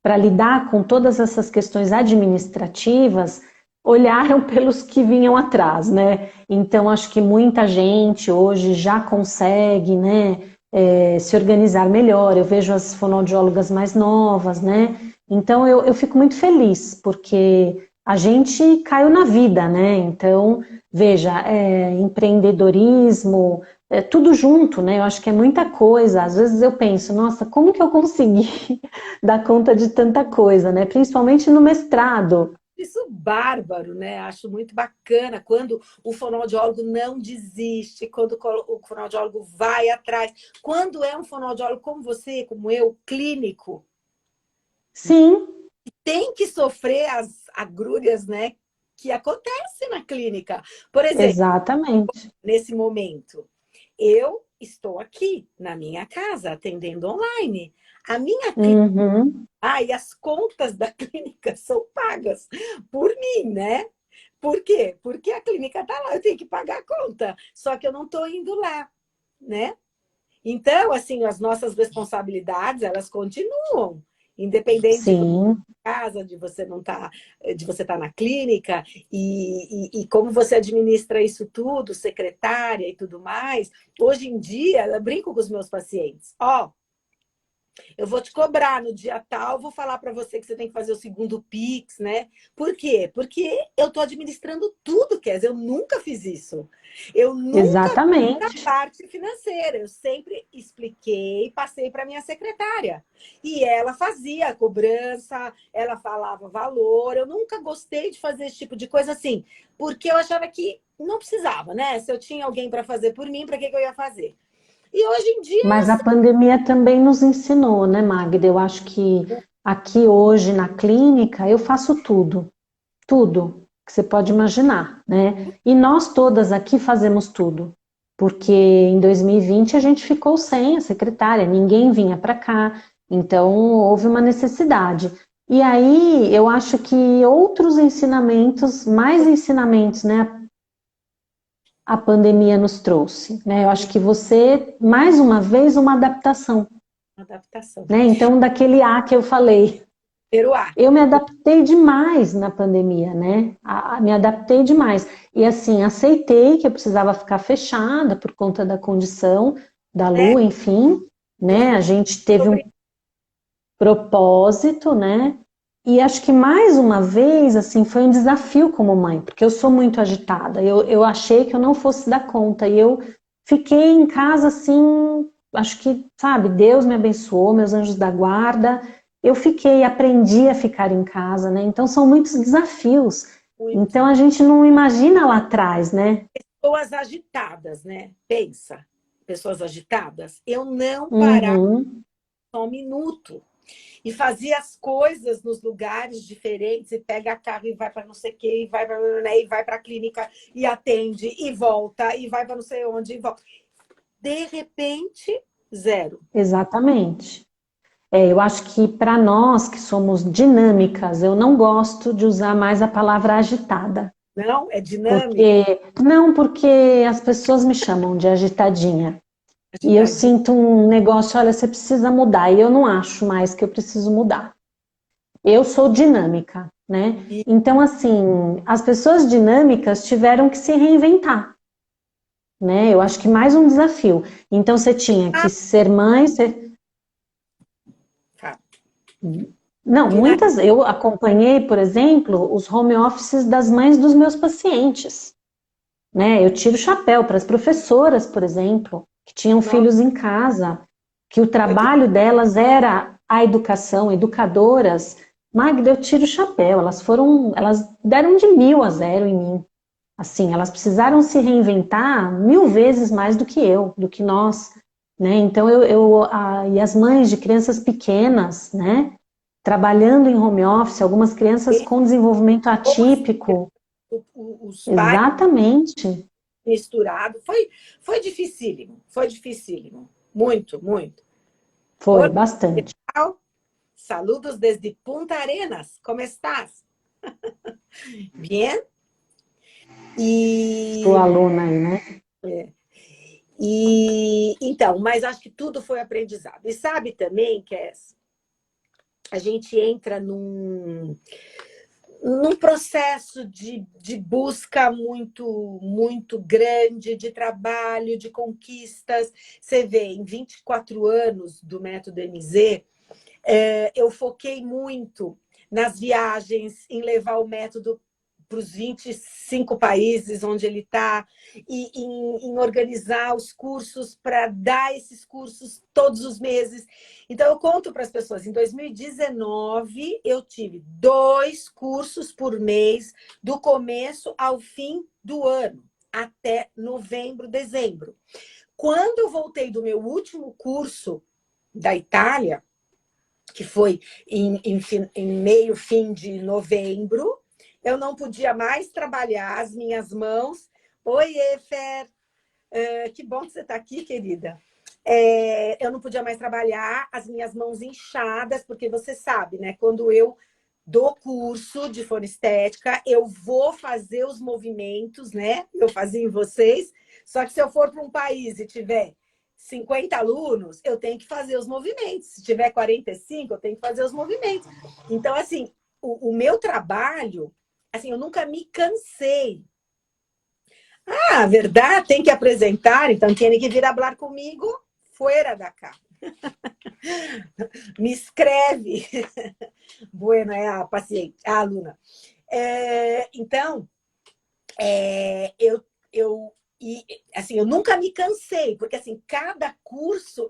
B: para lidar com todas essas questões administrativas, olharam pelos que vinham atrás, né? Então, acho que muita gente hoje já consegue, né, se organizar melhor. Eu vejo as fonoaudiólogas mais novas, né? Então, eu fico muito feliz, porque a gente caiu na vida, né? Então, veja, empreendedorismo, tudo junto, né? Eu acho que é muita coisa. Às vezes eu penso, nossa, como que eu consegui dar conta de tanta coisa, né? Principalmente no mestrado.
A: Isso bárbaro, né? Acho muito bacana quando o fonoaudiólogo não desiste, quando o fonoaudiólogo vai atrás. Quando é um fonoaudiólogo como você, como eu, clínico,
B: Sim,
A: tem que sofrer as agrúrias, né? Que acontece na clínica. Por exemplo,
B: exatamente.
A: nesse momento, eu estou aqui na minha casa atendendo online. A minha clínica,
B: Uhum.
A: e as contas da clínica são pagas por mim, né? Por quê? Porque a clínica está lá, eu tenho que pagar a conta. Só que eu não estou indo lá, né? Então, assim, as nossas responsabilidades, elas continuam. Independente de você
B: Sim.
A: estar em casa, de você não estar, de você estar na clínica, e como você administra isso tudo, secretária e tudo mais. Hoje em dia, eu brinco com os meus pacientes. Ó, eu vou te cobrar no dia tal, vou falar para você que você tem que fazer o segundo Pix, né? Por quê? Porque eu estou administrando tudo, Kézia. Eu nunca fiz isso. Eu nunca vi a
B: Exatamente.
A: parte financeira. Eu sempre expliquei, passei para minha secretária. E ela fazia a cobrança, ela falava valor. Eu nunca gostei de fazer esse tipo de coisa assim, porque eu achava que não precisava, né? Se eu tinha alguém para fazer por mim, para que eu ia fazer? E hoje em dia,
B: Mas a pandemia também nos ensinou, né, Magda? Eu acho que aqui hoje na clínica eu faço tudo que você pode imaginar, né? E nós todas aqui fazemos tudo, porque em 2020 a gente ficou sem a secretária, ninguém vinha para cá, então houve uma necessidade. E aí eu acho que outros ensinamentos, mais ensinamentos, né, a pandemia nos trouxe, né? Eu acho que você, mais uma vez, uma adaptação,
A: adaptação.
B: né? Então, daquele A que eu falei,
A: Peruá.
B: eu me adaptei demais na pandemia, né? Me adaptei demais. E assim, aceitei que eu precisava ficar fechada por conta da condição da
A: É,
B: Lu, enfim,
A: eu
B: né? A gente teve um
A: sobre
B: propósito, né? E acho que mais uma vez, assim, foi um desafio como mãe, porque eu sou muito agitada. Eu achei que eu não fosse dar conta e eu fiquei em casa assim, acho que, sabe, Deus me abençoou, meus anjos da guarda. Eu fiquei, aprendi a ficar em casa, né? Então são muitos desafios.
A: muito.
B: Então a gente não imagina lá atrás, né?
A: Pessoas agitadas, né? Pensa, pessoas agitadas. Eu não parava
B: Uhum.
A: só um minuto. E fazia as coisas nos lugares diferentes, e pega carro e vai para não sei o quê, e vai para a clínica e atende, e volta, e vai para não sei onde, e volta. De repente, zero.
B: Exatamente. Eu acho que para nós que somos dinâmicas, eu não gosto de usar mais a palavra agitada.
A: Não, é dinâmica,
B: Porque as pessoas me chamam de agitadinha. E eu
A: agitadinha.
B: sinto um negócio, olha, você precisa mudar. E eu não acho mais que eu preciso mudar. Eu sou dinâmica, né?
A: E,
B: Então, assim, as pessoas dinâmicas tiveram que se reinventar, né? Eu acho que mais um desafio. Então, você tinha que ser mãe,
A: tá,
B: Não,
A: que na,
B: eu acompanhei, por exemplo, os home offices das mães dos meus pacientes, né? Eu tiro o chapéu para as professoras, por exemplo, que tinham
A: nossa,
B: filhos em casa, que o
A: foi tudo
B: trabalho delas era a educação, educadoras. Magda, eu tiro o chapéu, elas deram de 1000 a 0 em mim. Assim, elas precisaram se reinventar 1000 vezes mais do que eu, do que nós, né? Então, e as mães de crianças pequenas, né? Trabalhando em home office, algumas crianças
A: bem,
B: com desenvolvimento atípico.
A: os pais
B: Exatamente.
A: misturados. Foi dificílimo, foi dificílimo. Muito, muito.
B: Foi,
A: Olá,
B: bastante.
A: saludos desde Punta Arenas. Como estás? Bien?
B: Sua
A: E,
B: aluna aí, né?
A: então, mas acho que tudo foi aprendizado. E sabe também que a gente entra num processo de busca muito grande, de trabalho, de conquistas. Você vê, em 24 anos do Método MZ, eu foquei muito nas viagens, em levar o método para os 25 países onde ele está, e em organizar os cursos para dar esses cursos todos os meses. Então, eu conto para as pessoas, em 2019, eu tive 2 cursos por mês, do começo ao fim do ano, até novembro, dezembro. Quando eu voltei do meu último curso da Itália, que foi em meio, fim de novembro, eu não podia mais trabalhar as minhas mãos. Oi, Fer, que bom que você está aqui, querida. Eu não podia mais trabalhar as minhas mãos inchadas, porque você sabe, né? Quando eu dou curso de fonoestética, eu vou fazer os movimentos, né? Eu fazia em vocês, só que se eu for para um país e tiver 50 alunos, eu tenho que fazer os movimentos. Se tiver 45, eu tenho que fazer os movimentos. Então, assim, o meu trabalho, assim, eu nunca me cansei. Ah, verdade, tem que apresentar, então tem que vir falar comigo fora da cá. Me escreve. Bueno, é a paciente, a aluna. Então, eu e assim, eu nunca me cansei, porque assim, cada curso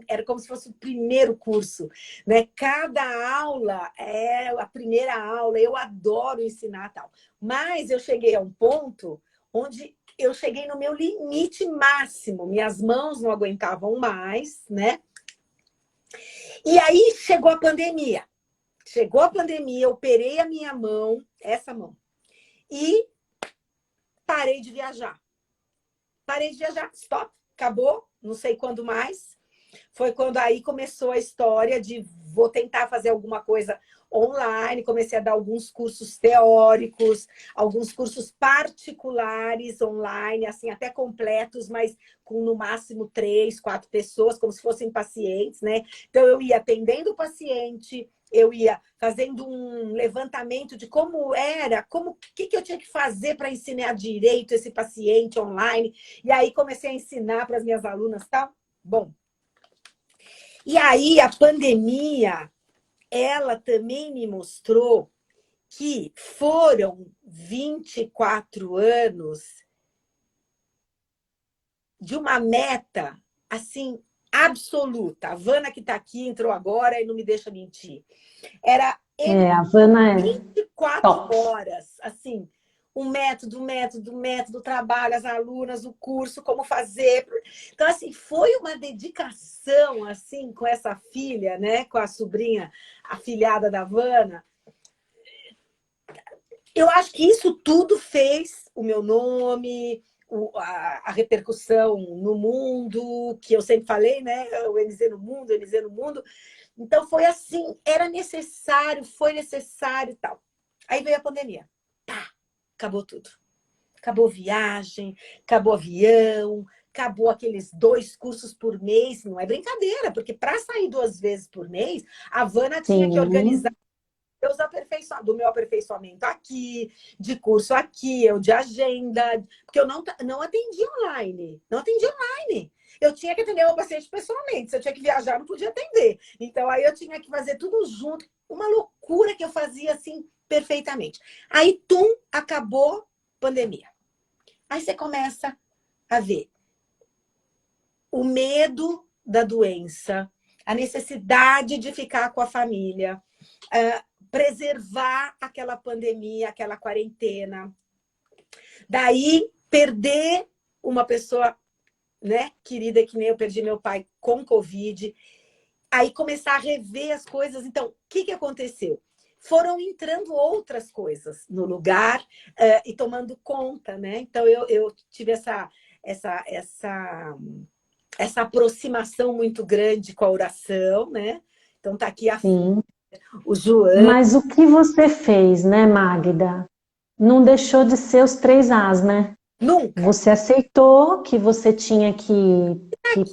A: era como se fosse o primeiro curso, né? Cada aula é a primeira aula, eu adoro ensinar tal. Mas eu cheguei a um ponto onde eu cheguei no meu limite máximo, minhas mãos não aguentavam mais, né? E aí chegou a pandemia. Chegou a pandemia, eu operei a minha mão, essa mão, e parei de viajar. Parei de viajar, stop, acabou, não sei quando mais. Foi quando aí começou a história de vou tentar fazer alguma coisa online, comecei a dar alguns cursos teóricos, alguns cursos particulares online, assim, até completos, mas com no máximo 3, 4 pessoas, como se fossem pacientes, né? Então eu ia atendendo o paciente, eu ia fazendo um levantamento de como era, o que eu tinha que fazer para ensinar direito esse paciente online, e aí comecei a ensinar para as minhas alunas e tal. Bom, e aí a pandemia, ela também me mostrou que foram 24 anos de uma meta, assim, absoluta. A Vana que está aqui, entrou agora e não me deixa mentir. Era Ele
B: A Havana é
A: 24
B: top.
A: horas, assim, o método, o trabalho, as alunas, o curso, como fazer. Então, assim, foi uma dedicação, assim, com essa filha, né, com a sobrinha, a filhada da Havana. Eu acho que isso tudo fez o meu nome, a repercussão no mundo, que eu sempre falei, né? O MZ no mundo, o MZ no mundo. Então foi assim, era necessário, foi necessário e tal. Aí veio a pandemia. Pá, acabou tudo. Acabou viagem, acabou avião, acabou aqueles 2 cursos por mês. Não é brincadeira, porque para sair 2 vezes por mês, a Havana tinha que organizar
B: Sim,
A: do meu aperfeiçoamento aqui, de curso aqui, eu de agenda, porque eu não atendi online. Não atendi online. Eu tinha que atender o paciente pessoalmente. Se eu tinha que viajar, eu não podia atender. Então, aí eu tinha que fazer tudo junto. Uma loucura que eu fazia assim perfeitamente. Aí, acabou pandemia. Aí você começa a ver o medo da doença, a necessidade de ficar com a família, preservar aquela pandemia, aquela quarentena. Daí, perder uma pessoa, né, querida, que nem eu perdi meu pai com Covid. Aí começar a rever as coisas. Então, o que aconteceu? Foram entrando outras coisas no lugar e tomando conta, né? Então, eu tive essa, essa aproximação muito grande com a oração, né? Então, tá aqui
B: sim.
A: o João.
B: Mas o que você fez, né, Magda? Não deixou de ser os 3 As, né?
A: Nunca.
B: Você aceitou que você tinha que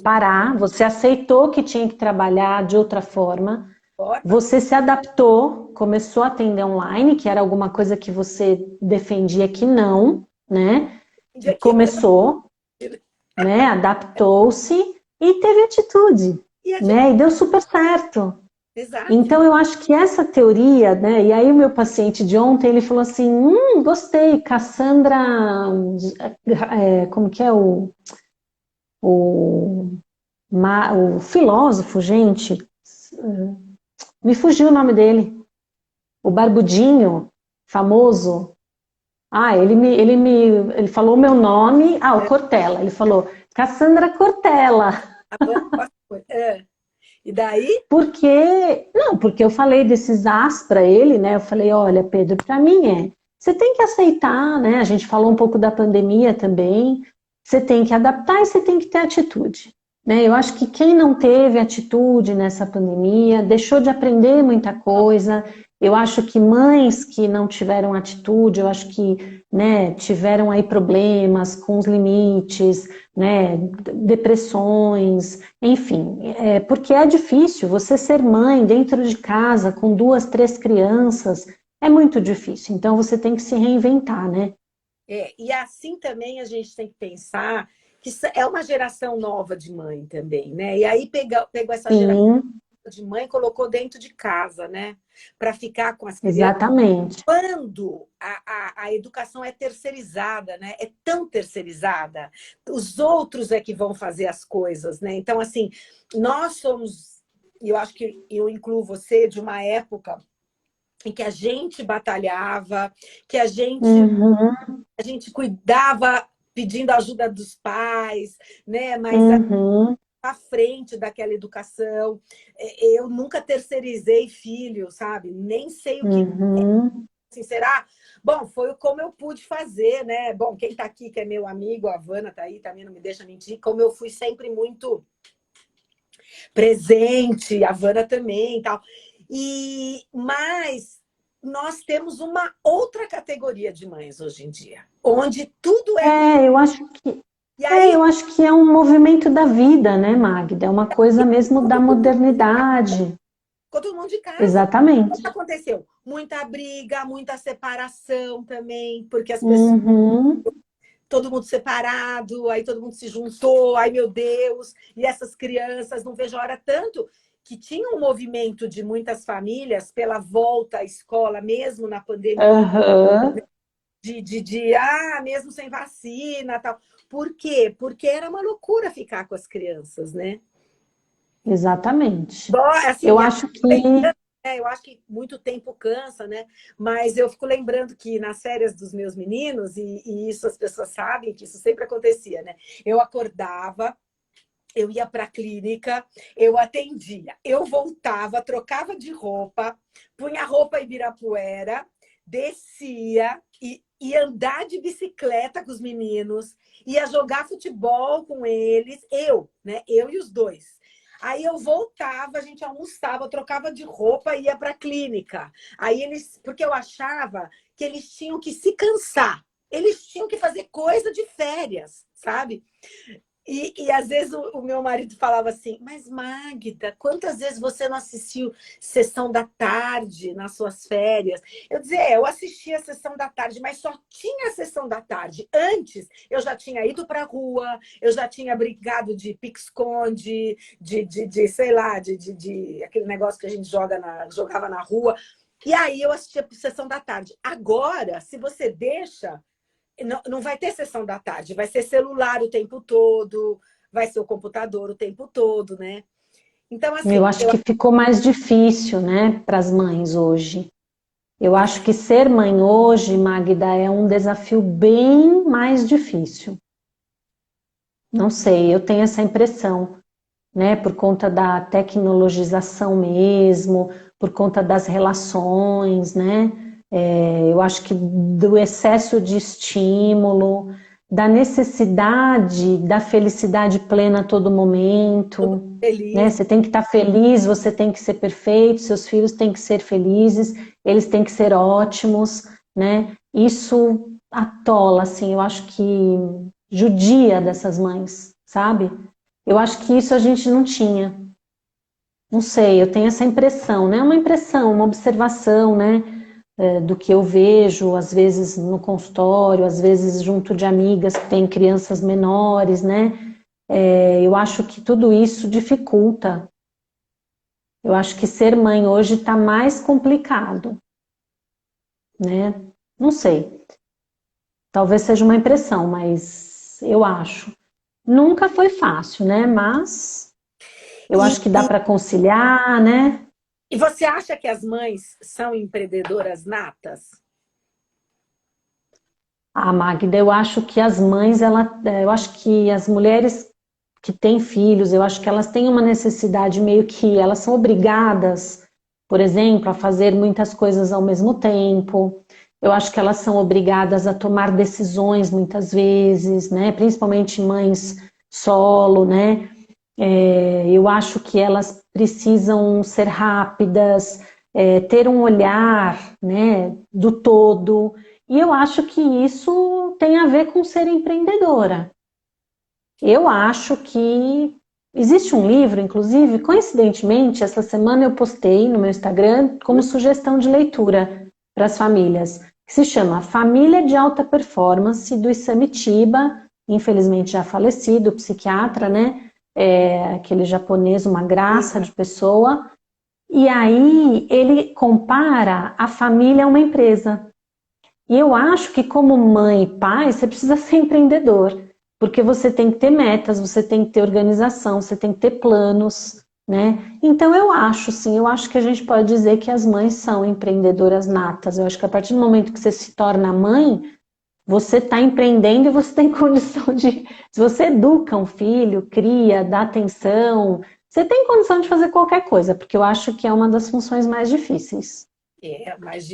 B: parar, você aceitou que tinha que trabalhar de outra forma,
A: Forma.
B: você se adaptou, começou a atender online, que era alguma coisa que você defendia que não, né?
A: Aqui eu não.
B: Começou, né? Adaptou-se e teve atitude,
A: E a gente...
B: né? E deu super certo.
A: Exato.
B: Então, eu acho que essa teoria, né? E aí, o meu paciente de ontem, ele falou assim: gostei, Cassandra. Como que é o, o filósofo, gente? Me fugiu o nome dele. O Barbudinho, famoso. Ah, ele falou o meu nome. Ah, o Cortella. Ele falou: Cassandra Cortella.
A: A banda passou. E daí?
B: Porque eu falei desses as para ele, né? Eu falei, olha, Pedro, para mim você tem que aceitar, né? A gente falou um pouco da pandemia também. Você tem que adaptar e você tem que ter atitude, né? Eu acho que quem não teve atitude nessa pandemia deixou de aprender muita coisa. Eu acho que mães que não tiveram atitude, eu acho que, né, tiveram aí problemas com os limites, né, depressões, enfim, porque é difícil você ser mãe dentro de casa com 2, 3 crianças, é muito difícil. Então você tem que se reinventar, né?
A: E assim também a gente tem que pensar que é uma geração nova de mãe também, né? E aí pegou essa geração
B: Sim,
A: de mãe e colocou dentro de casa, né? Para ficar com as crianças.
B: exatamente.
A: Quando a educação é terceirizada, né? É tão terceirizada, os outros é que vão fazer as coisas, né? Então, assim, nós somos, e eu acho que eu incluo você, de uma época em que a gente batalhava, que
B: Uhum,
A: a gente cuidava pedindo ajuda dos pais, né? Mas
B: uhum,
A: à frente daquela educação. Eu nunca terceirizei filho, sabe? Nem sei o que
B: uhum.
A: assim, será? Bom, foi como eu pude fazer, né? Bom, quem está aqui, que é meu amigo, a Havana está aí, também não me deixa mentir, como eu fui sempre muito presente, a Havana também e tal. Mas nós temos uma outra categoria de mães hoje em dia, onde tudo é com...
B: É, eu acho que
A: E aí,
B: eu acho que é um movimento da vida, né, Magda? É uma coisa mesmo
A: ficou
B: da
A: todo mundo de casa.
B: modernidade.
A: Ficou todo mundo de casa. O que
B: Exatamente.
A: aconteceu? Muita briga, muita separação também, porque as pessoas,
B: Uhum,
A: todo mundo separado, aí todo mundo se juntou, ai meu Deus, e essas crianças, não vejo a hora tanto que tinha um movimento de muitas famílias pela volta à escola, mesmo na pandemia,
B: aham,
A: mesmo sem vacina, tal. Por quê? Porque era uma loucura ficar com as crianças, né?
B: exatamente.
A: Assim,
B: Eu
A: minha
B: acho que
A: mãe eu acho que muito tempo cansa, né? Mas eu fico lembrando que nas férias dos meus meninos, e isso as pessoas sabem que isso sempre acontecia, né? Eu acordava, eu ia para a clínica, eu atendia, eu voltava, trocava de roupa, punha a roupa em Ibirapuera, descia e ia andar de bicicleta com os meninos, ia jogar futebol com eles, eu, né? Eu e os dois. Aí eu voltava, a gente almoçava, trocava de roupa e ia para a clínica. Aí eles, porque eu achava que eles tinham que se cansar, eles tinham que fazer coisa de férias, sabe? E às vezes o meu marido falava assim, mas Magda, quantas vezes você não assistiu Sessão da Tarde nas suas férias? Eu dizia, eu assistia a Sessão da Tarde, mas só tinha a Sessão da Tarde. Antes, eu já tinha ido para a rua, eu já tinha brincado de pique-esconde, sei lá, aquele negócio que a gente jogava na rua. E aí eu assistia a Sessão da Tarde. Agora, se você deixa não vai ter sessão da tarde, vai ser celular o tempo todo, vai ser o computador o tempo todo, né? Então,
B: Eu
A: assim,
B: acho que ficou mais difícil, né, para as mães hoje. Eu acho que ser mãe hoje, Magda, é um desafio bem mais difícil. Não sei, eu tenho essa impressão, né, por conta da tecnologização mesmo, por conta das relações, né? Eu acho que do excesso de estímulo, da necessidade da felicidade plena a todo momento, né?
A: feliz.
B: Você tem que estar feliz, você tem que ser perfeito, seus filhos têm que ser felizes, eles têm que ser ótimos, né? Isso atola, assim, eu acho que judia dessas mães, sabe? Eu acho que isso a gente não tinha. Não sei, eu tenho essa impressão, né? Uma impressão, uma observação, né? Do que eu vejo, às vezes no consultório, às vezes junto de amigas que têm crianças menores, né? Eu acho que tudo isso dificulta. Eu acho que ser mãe hoje está mais complicado, né? Não sei. Talvez seja uma impressão, mas eu acho. Nunca foi fácil, né? Mas eu
A: E,
B: acho que dá para conciliar, né?
A: e você acha que as mães são empreendedoras natas?
B: Ah, Magda, eu acho que as mães, eu acho que as mulheres que têm filhos, eu acho que elas têm uma necessidade meio que elas são obrigadas, por exemplo, a fazer muitas coisas ao mesmo tempo. Eu acho que elas são obrigadas a tomar decisões muitas vezes, né? Principalmente mães solo, né? Eu acho que elas precisam ser rápidas, ter um olhar, né, do todo. E eu acho que isso tem a ver com ser empreendedora. Eu acho que existe um livro, inclusive, coincidentemente, essa semana eu postei no meu Instagram como sugestão de leitura para as famílias, que se chama Família de Alta Performance, do Isamitiba, infelizmente já falecido, psiquiatra, né? Aquele japonês, uma graça de pessoa. E aí ele compara a família a uma empresa. E eu acho que como mãe e pai, você precisa ser empreendedor, porque você tem que ter metas, você tem que ter organização, você tem que ter planos, né? Então eu acho, sim, eu acho que a gente pode dizer que as mães são empreendedoras natas. Eu acho que a partir do momento que você se torna mãe, você está empreendendo e você tem condição de... Se você educa um filho, cria, dá atenção, você tem condição de fazer qualquer coisa, porque eu acho que é uma das funções mais difíceis.
A: Mais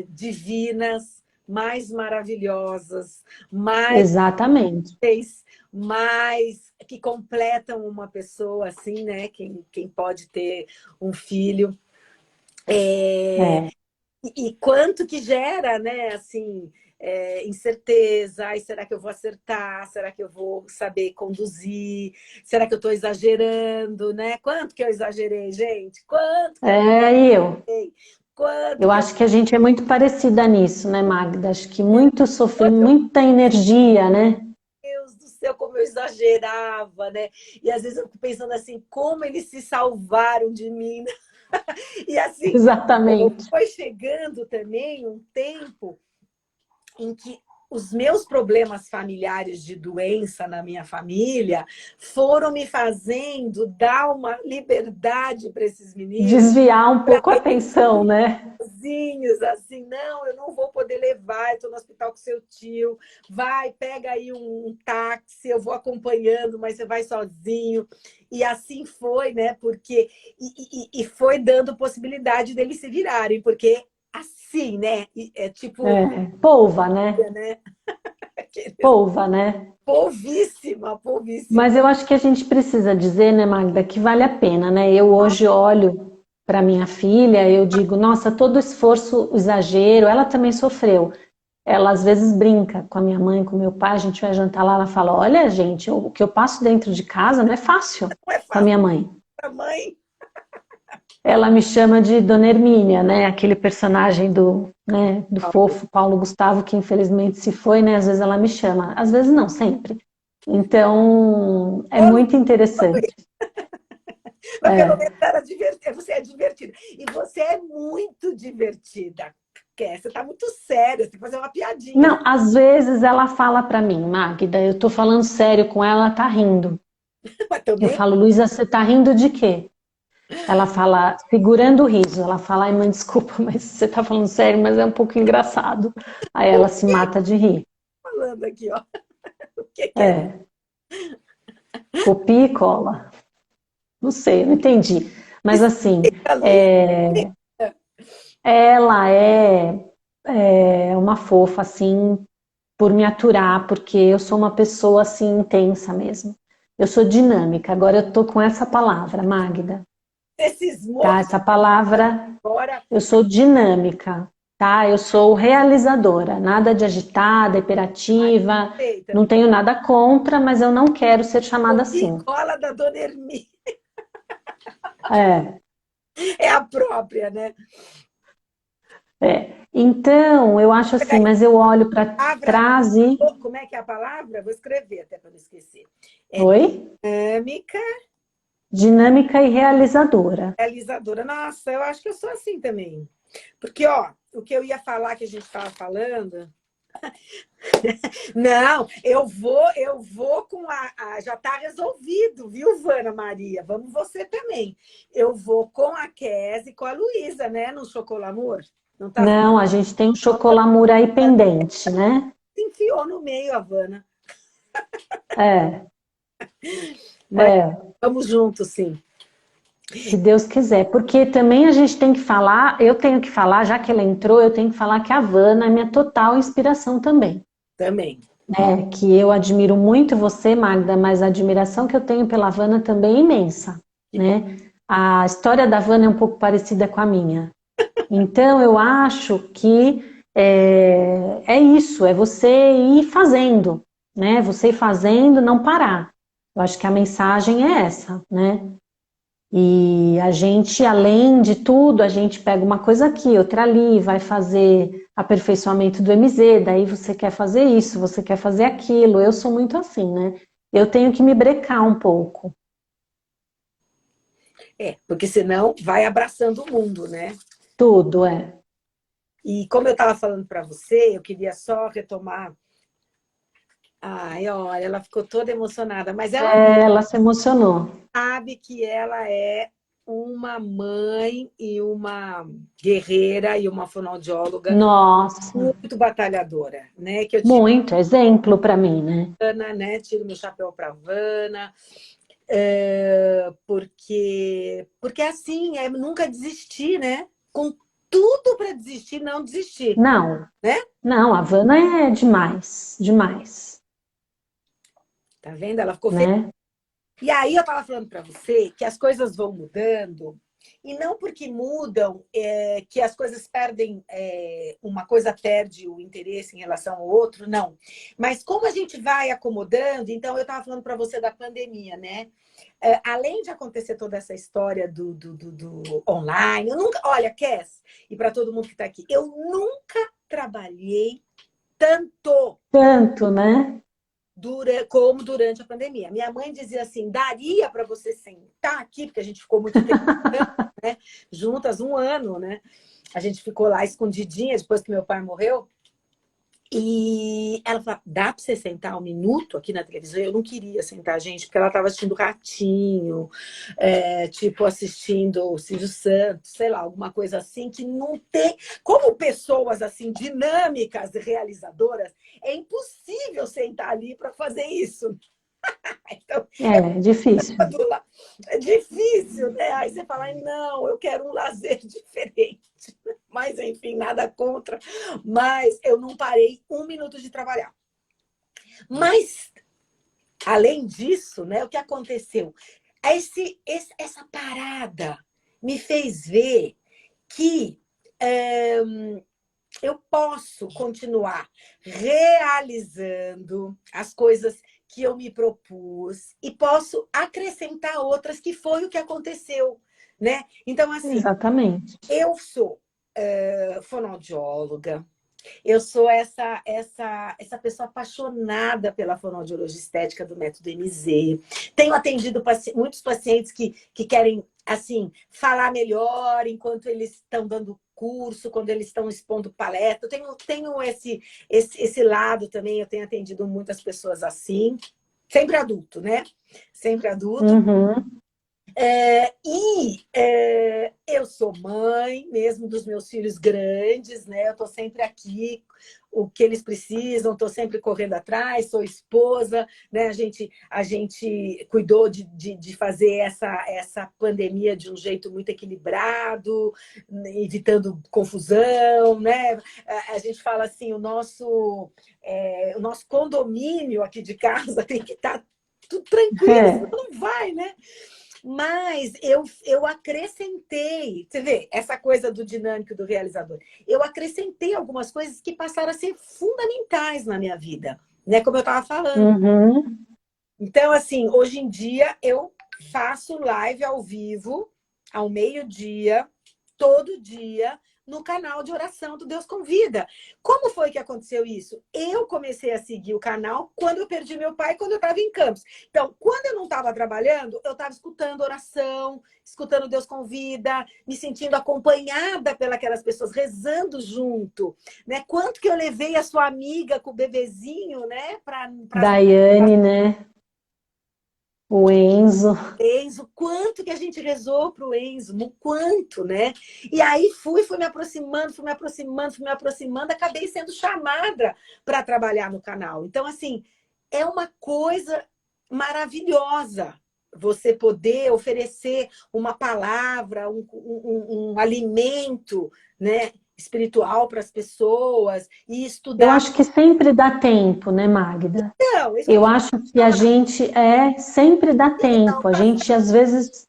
A: divinas, mais maravilhosas, mais,
B: Exatamente.
A: mais que completam uma pessoa, assim, né? Quem pode ter um filho.
B: É.
A: E quanto que gera, né? Assim, incerteza. Ai, será que eu vou acertar? Será que eu vou saber conduzir? Será que eu estou exagerando, né? Quanto que eu exagerei, gente? Quanto que eu
B: E eu?
A: errei? Quanto
B: Eu
A: que eu...
B: acho que a gente é muito parecida nisso, né, Magda? Acho que muito sofrimento, muita energia, né?
A: Deus do céu, como eu exagerava, né? E às vezes eu fico pensando assim, como eles se salvaram de mim. E assim,
B: Exatamente.
A: foi chegando também um tempo em que os meus problemas familiares de doença na minha família foram me fazendo dar uma liberdade para esses meninos,
B: Desviar um
A: para
B: pouco a atenção, né?
A: sozinhos, assim, não, eu não vou poder levar, eu estou no hospital com seu tio, vai, pega aí um táxi, eu vou acompanhando, mas você vai sozinho. E assim foi, né? Porque e foi dando possibilidade deles se virarem, porque assim, né? É tipo,
B: Polva, né?
A: né?
B: Polva, né?
A: Polvíssima, polvíssima.
B: Mas eu acho que a gente precisa dizer, né, Magda, que vale a pena, né? Eu hoje olho para minha filha, eu digo, nossa, todo esforço, o exagero, ela também sofreu. Ela às vezes brinca com a minha mãe, com o meu pai, a gente vai jantar lá, ela fala, olha, gente, o que eu passo dentro de casa não é fácil
A: Não é
B: com a
A: fácil
B: minha mãe.
A: para mãe.
B: Ela me chama de Dona Hermínia, né? Aquele personagem do, né, do fofo Paulo Gustavo, que infelizmente se foi, né? Às vezes ela me chama, às vezes não, sempre. Então, é muito interessante.
A: Mas pelo
B: É.
A: menos era divertida. Você é divertida. E você é muito divertida. Você está muito séria, você tem que fazer uma piadinha.
B: Não, às vezes ela fala para mim, Magda, eu tô falando sério com ela, ela tá rindo.
A: Mas
B: Eu
A: também
B: falo, Luísa, você tá rindo de quê? Ela fala, segurando o riso. Ela fala, ai, mãe, desculpa, mas você tá falando sério, mas é um pouco engraçado. Aí ela se mata de rir.
A: falando aqui, ó. O que é?
B: É, copia e cola. Não sei, não entendi. Mas assim,
A: Explica, Luiz.
B: é, ela é uma fofa, assim, por me aturar, porque eu sou uma pessoa, assim, intensa mesmo. Eu sou dinâmica. Agora eu tô com essa palavra, Magda,
A: Esses
B: tá?
A: morros
B: Essa palavra,
A: agora.
B: eu sou dinâmica, tá? Eu sou realizadora, nada de agitada,
A: Ai,
B: hiperativa,
A: eita,
B: não tenho nada contra, mas eu não quero ser chamada
A: copia e
B: assim.
A: cola da Dona Hermínia.
B: É,
A: É a própria, né?
B: é. Então, eu acho assim, mas eu olho para
A: Palavra,
B: trás e...
A: como é que é a palavra? Vou escrever até para não esquecer. É
B: Oi?
A: dinâmica,
B: Dinâmica e realizadora.
A: realizadora. Nossa, eu acho que eu sou assim também. Porque, ó, o que eu ia falar que a gente estava falando. Não, eu vou com já está resolvido, viu, Vana Maria? Vamos você também. Eu vou com a Kézia e com a Luísa, né? No Chocolamor. Não tá
B: Não, a gente tem um chocolamur aí pendente, né?
A: se enfiou no meio, a Vana.
B: É,
A: Mas
B: é,
A: vamos juntos, sim.
B: se Deus quiser. Porque também a gente tem que falar, eu tenho que falar, já que ela entrou, eu tenho que falar que a Havana é minha total inspiração também.
A: Também.
B: Né? Que eu admiro muito você, Magda, mas a admiração que eu tenho pela Havana também é imensa,
A: Que bom.
B: né? A história da Havana é um pouco parecida com a minha. Então, eu acho que é isso, é você ir fazendo, né? Você ir fazendo, não parar. Eu acho que a mensagem é essa, né? E a gente, além de tudo, a gente pega uma coisa aqui, outra ali, vai fazer aperfeiçoamento do MZ, daí você quer fazer isso, você quer fazer aquilo. Eu sou muito assim, né? Eu tenho que me brecar um pouco.
A: Porque senão vai abraçando o mundo, né?
B: Tudo, é.
A: E como eu estava falando para você, eu queria só retomar. Ai, olha, ela ficou toda emocionada, mas ela
B: Ela se emocionou.
A: sabe que ela é uma mãe e uma guerreira e uma fonoaudióloga
B: Nossa,
A: muito batalhadora, né? Que eu tive
B: muito exemplo para mim, né?
A: Vana, né? Tiro meu chapéu para Vana, porque assim, nunca desistir, né? Com tudo para desistir, não desistir,
B: Não,
A: né?
B: não, a Havana é demais, demais,
A: Tá vendo? Ela ficou feliz.
B: né?
A: E aí eu estava falando para você que as coisas vão mudando, e não porque mudam que as coisas perdem, uma coisa perde o interesse em relação ao outro, não. Mas como a gente vai acomodando, então eu estava falando para você da pandemia, né? Além de acontecer toda essa história do online, eu nunca, olha, Cass, e para todo mundo que está aqui, eu nunca trabalhei tanto
B: Tanto, né?
A: como durante a pandemia. Minha mãe dizia assim, daria para você sentar aqui, porque a gente ficou muito tempo, né, juntas, 1 ano, né? A gente ficou lá escondidinha depois que meu pai morreu. E ela falou, dá para você sentar um minuto aqui na televisão? Eu não queria sentar, gente, porque ela estava assistindo Ratinho, tipo, assistindo o Silvio Santos, sei lá, alguma coisa assim, que não tem... Como pessoas, assim, dinâmicas e realizadoras, é impossível sentar ali para fazer isso. Então,
B: É difícil.
A: é difícil, né? Aí você fala, não, eu quero um lazer diferente. Mas, enfim, nada contra. Mas eu não parei um minuto de trabalhar. Mas, além disso, né, o que aconteceu? Essa parada me fez ver que eu posso continuar realizando as coisas que eu me propus e posso acrescentar outras, que foi o que aconteceu, né? Então, assim,
B: Exatamente.
A: eu sou fonoaudióloga, eu sou essa pessoa apaixonada pela fonoaudiologia estética do método MZ. Tenho atendido muitos pacientes que querem, assim, falar melhor enquanto eles estão dando curso, quando eles estão expondo palestra. Eu tenho esse lado também, eu tenho atendido muitas pessoas assim. Sempre adulto, né? Sempre adulto.
B: Uhum.
A: Eu sou mãe, mesmo dos meus filhos grandes, né? Eu estou sempre aqui, o que eles precisam, estou sempre correndo atrás, sou esposa, né? A gente cuidou de fazer essa pandemia de um jeito muito equilibrado, evitando confusão, né? A gente fala assim, o nosso condomínio aqui de casa tem que estar tudo tranquilo, senão não vai, né? Mas eu acrescentei, você vê, essa coisa do dinâmico, do realizador. Eu acrescentei algumas coisas que passaram a ser fundamentais na minha vida, né? Como eu estava falando.
B: Uhum.
A: Então, assim, hoje em dia eu faço live ao vivo, ao meio-dia, todo dia, no canal de oração do Deus Convida. Como foi que aconteceu isso? Eu comecei a seguir o canal quando eu perdi meu pai, quando eu estava em Campos. Então, quando eu não estava trabalhando, eu estava escutando oração, escutando Deus Convida, me sentindo acompanhada pelas pessoas, rezando junto, né? Quanto que eu levei a sua amiga com o bebezinho, né?
B: Daiane, né? O Enzo.
A: Enzo, quanto que a gente rezou para o Enzo, no quanto, né? E aí fui me aproximando, acabei sendo chamada para trabalhar no canal. Então, assim, é uma coisa maravilhosa você poder oferecer uma palavra, um alimento, né, espiritual para as pessoas e
B: Eu
A: estudar.
B: acho que sempre dá tempo, né, Magda?
A: Não, isso que eu
B: Eu
A: tô
B: acho que a
A: falando.
B: gente sempre dá
A: Não,
B: tempo. A
A: tá.
B: gente às vezes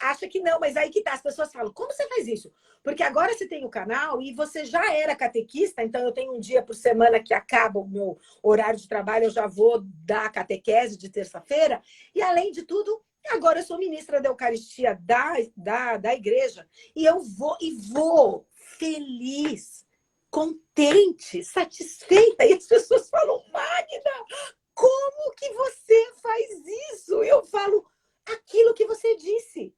A: Acha que não, mas aí que tá, as pessoas falam, como você faz isso? Porque agora você tem o canal e você já era catequista, então eu tenho um dia por semana que acaba o meu horário de trabalho, eu já vou dar a catequese de terça-feira, e além de tudo, agora eu sou ministra da Eucaristia da igreja, e eu vou feliz, contente, satisfeita, e as pessoas falam, Magda, como que você faz isso? Eu falo, aquilo que você disse.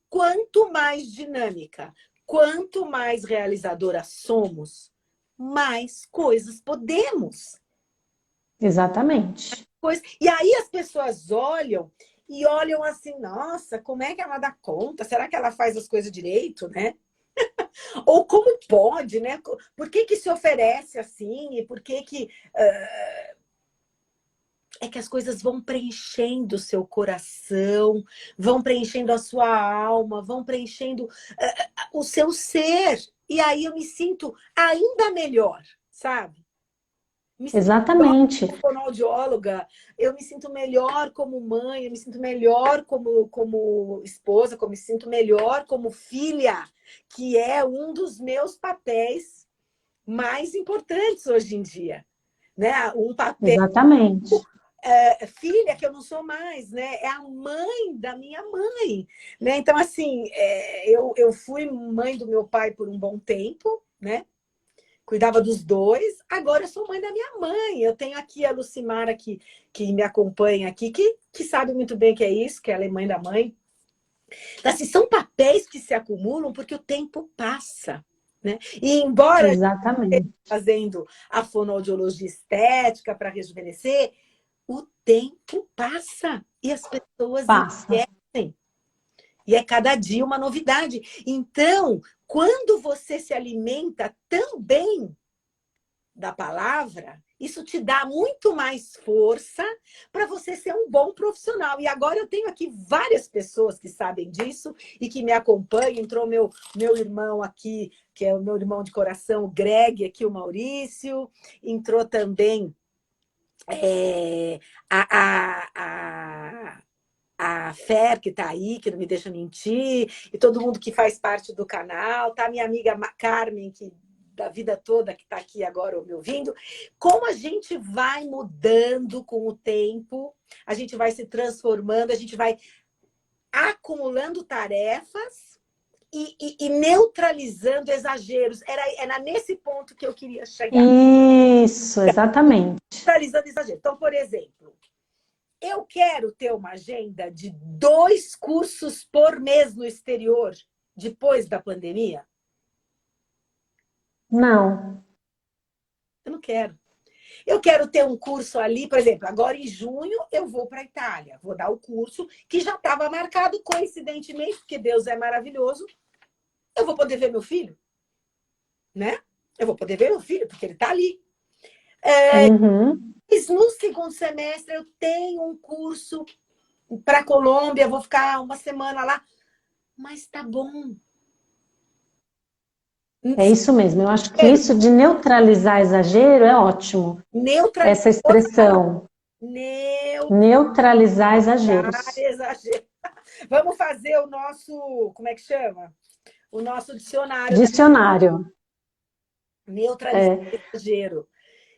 A: Quanto mais dinâmica, quanto mais realizadora somos, mais coisas podemos.
B: exatamente.
A: E aí as pessoas olham e olham assim, nossa, como é que ela dá conta? Será que ela faz as coisas direito, né? Ou como pode, né? Por que se oferece assim? E por que é que as coisas vão preenchendo o seu coração, vão preenchendo a sua alma, vão preenchendo o seu ser. E aí eu me sinto ainda melhor, sabe? Me sinto melhor
B: Exatamente.
A: como fonoaudióloga, eu me sinto melhor como mãe, eu me sinto melhor como esposa, me sinto melhor como filha, que é um dos meus papéis mais importantes hoje em dia. Né? Um papel
B: Exatamente.
A: filha que eu não sou mais, né? É a mãe da minha mãe, né? Então, assim, eu fui mãe do meu pai por um bom tempo, né? Cuidava dos dois. Agora eu sou mãe da minha mãe. Eu tenho aqui a Lucimara que me acompanha aqui, que sabe muito bem que é isso, que ela é mãe da mãe. Então, assim, são papéis que se acumulam porque o tempo passa. né? E embora
B: Exatamente.
A: fazendo a fonoaudiologia estética para rejuvenescer, o tempo passa e as pessoas
B: Passa.
A: envelhecem. E é cada dia uma novidade. Então, quando você se alimenta tão bem da palavra, isso te dá muito mais força para você ser um bom profissional. E agora eu tenho aqui várias pessoas que sabem disso e que me acompanham. Entrou meu irmão aqui, que é o meu irmão de coração, o Greg, aqui o Maurício. Entrou também é, a, a, a Fer, que está aí, que não me deixa mentir, e todo mundo que faz parte do canal, tá? Minha amiga Carmen, que da vida toda, que está aqui agora me ouvindo. Como a gente vai mudando com o tempo, a gente vai se transformando, a gente vai acumulando tarefas e neutralizando exageros. Era nesse ponto que eu queria chegar.
B: Isso, exatamente.
A: Neutralizando exageros. Então, por exemplo, eu quero ter uma agenda de 2 cursos por mês no exterior depois da pandemia?
B: Não.
A: Eu não quero. Eu quero ter um curso ali, por exemplo, agora em junho eu vou para a Itália. Vou dar o curso que já estava marcado coincidentemente, porque Deus é maravilhoso. Eu vou poder ver meu filho, né? Eu vou poder ver meu filho, porque ele está ali.
B: Uhum.
A: Mas no segundo semestre eu tenho um curso para a Colômbia, vou ficar uma semana lá. Mas tá bom.
B: É isso mesmo. Eu acho que isso de neutralizar exagero é ótimo.
A: Neutralizar
B: Essa expressão, neutralizar exageros.
A: exagero. Vamos fazer o nosso, como é que chama? O nosso dicionário da
B: Dicionário.
A: neutralizar exagero.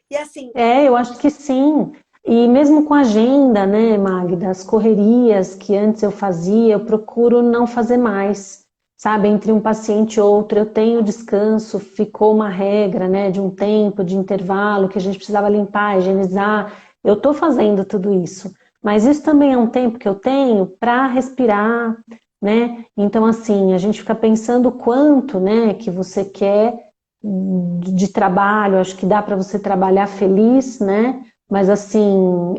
A: E assim,
B: Eu acho que sim. E mesmo com a agenda, né, Magda, as correrias que antes eu fazia, eu procuro não fazer mais. Sabe, entre um paciente e outro, eu tenho descanso, ficou uma regra, né, de um tempo, de intervalo, que a gente precisava limpar, higienizar. Eu estou fazendo tudo isso. Mas isso também é um tempo que eu tenho para respirar, né? Então, assim, a gente fica pensando o quanto, né, que você quer de trabalho, acho que dá para você trabalhar feliz, né? Mas assim,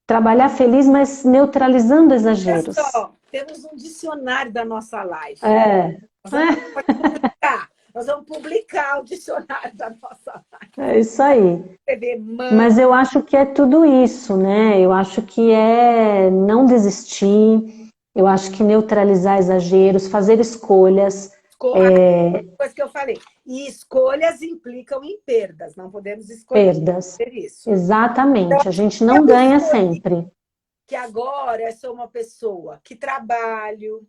B: trabalhar feliz, mas neutralizando
A: olha
B: exageros.
A: só, temos um dicionário da nossa live.
B: É,
A: Nós vamos publicar, nós vamos publicar o dicionário da nossa live.
B: é isso aí.
A: Escrever mãe.
B: Mas eu acho que é tudo isso, né? Eu acho que é não desistir, eu acho que neutralizar exageros, fazer escolhas,
A: Coisa que eu falei. E escolhas implicam em perdas. Não podemos escolher
B: perdas.
A: isso.
B: Exatamente, a gente não
A: Eu
B: ganha
A: escolhi
B: sempre.
A: que agora eu sou uma pessoa que trabalho,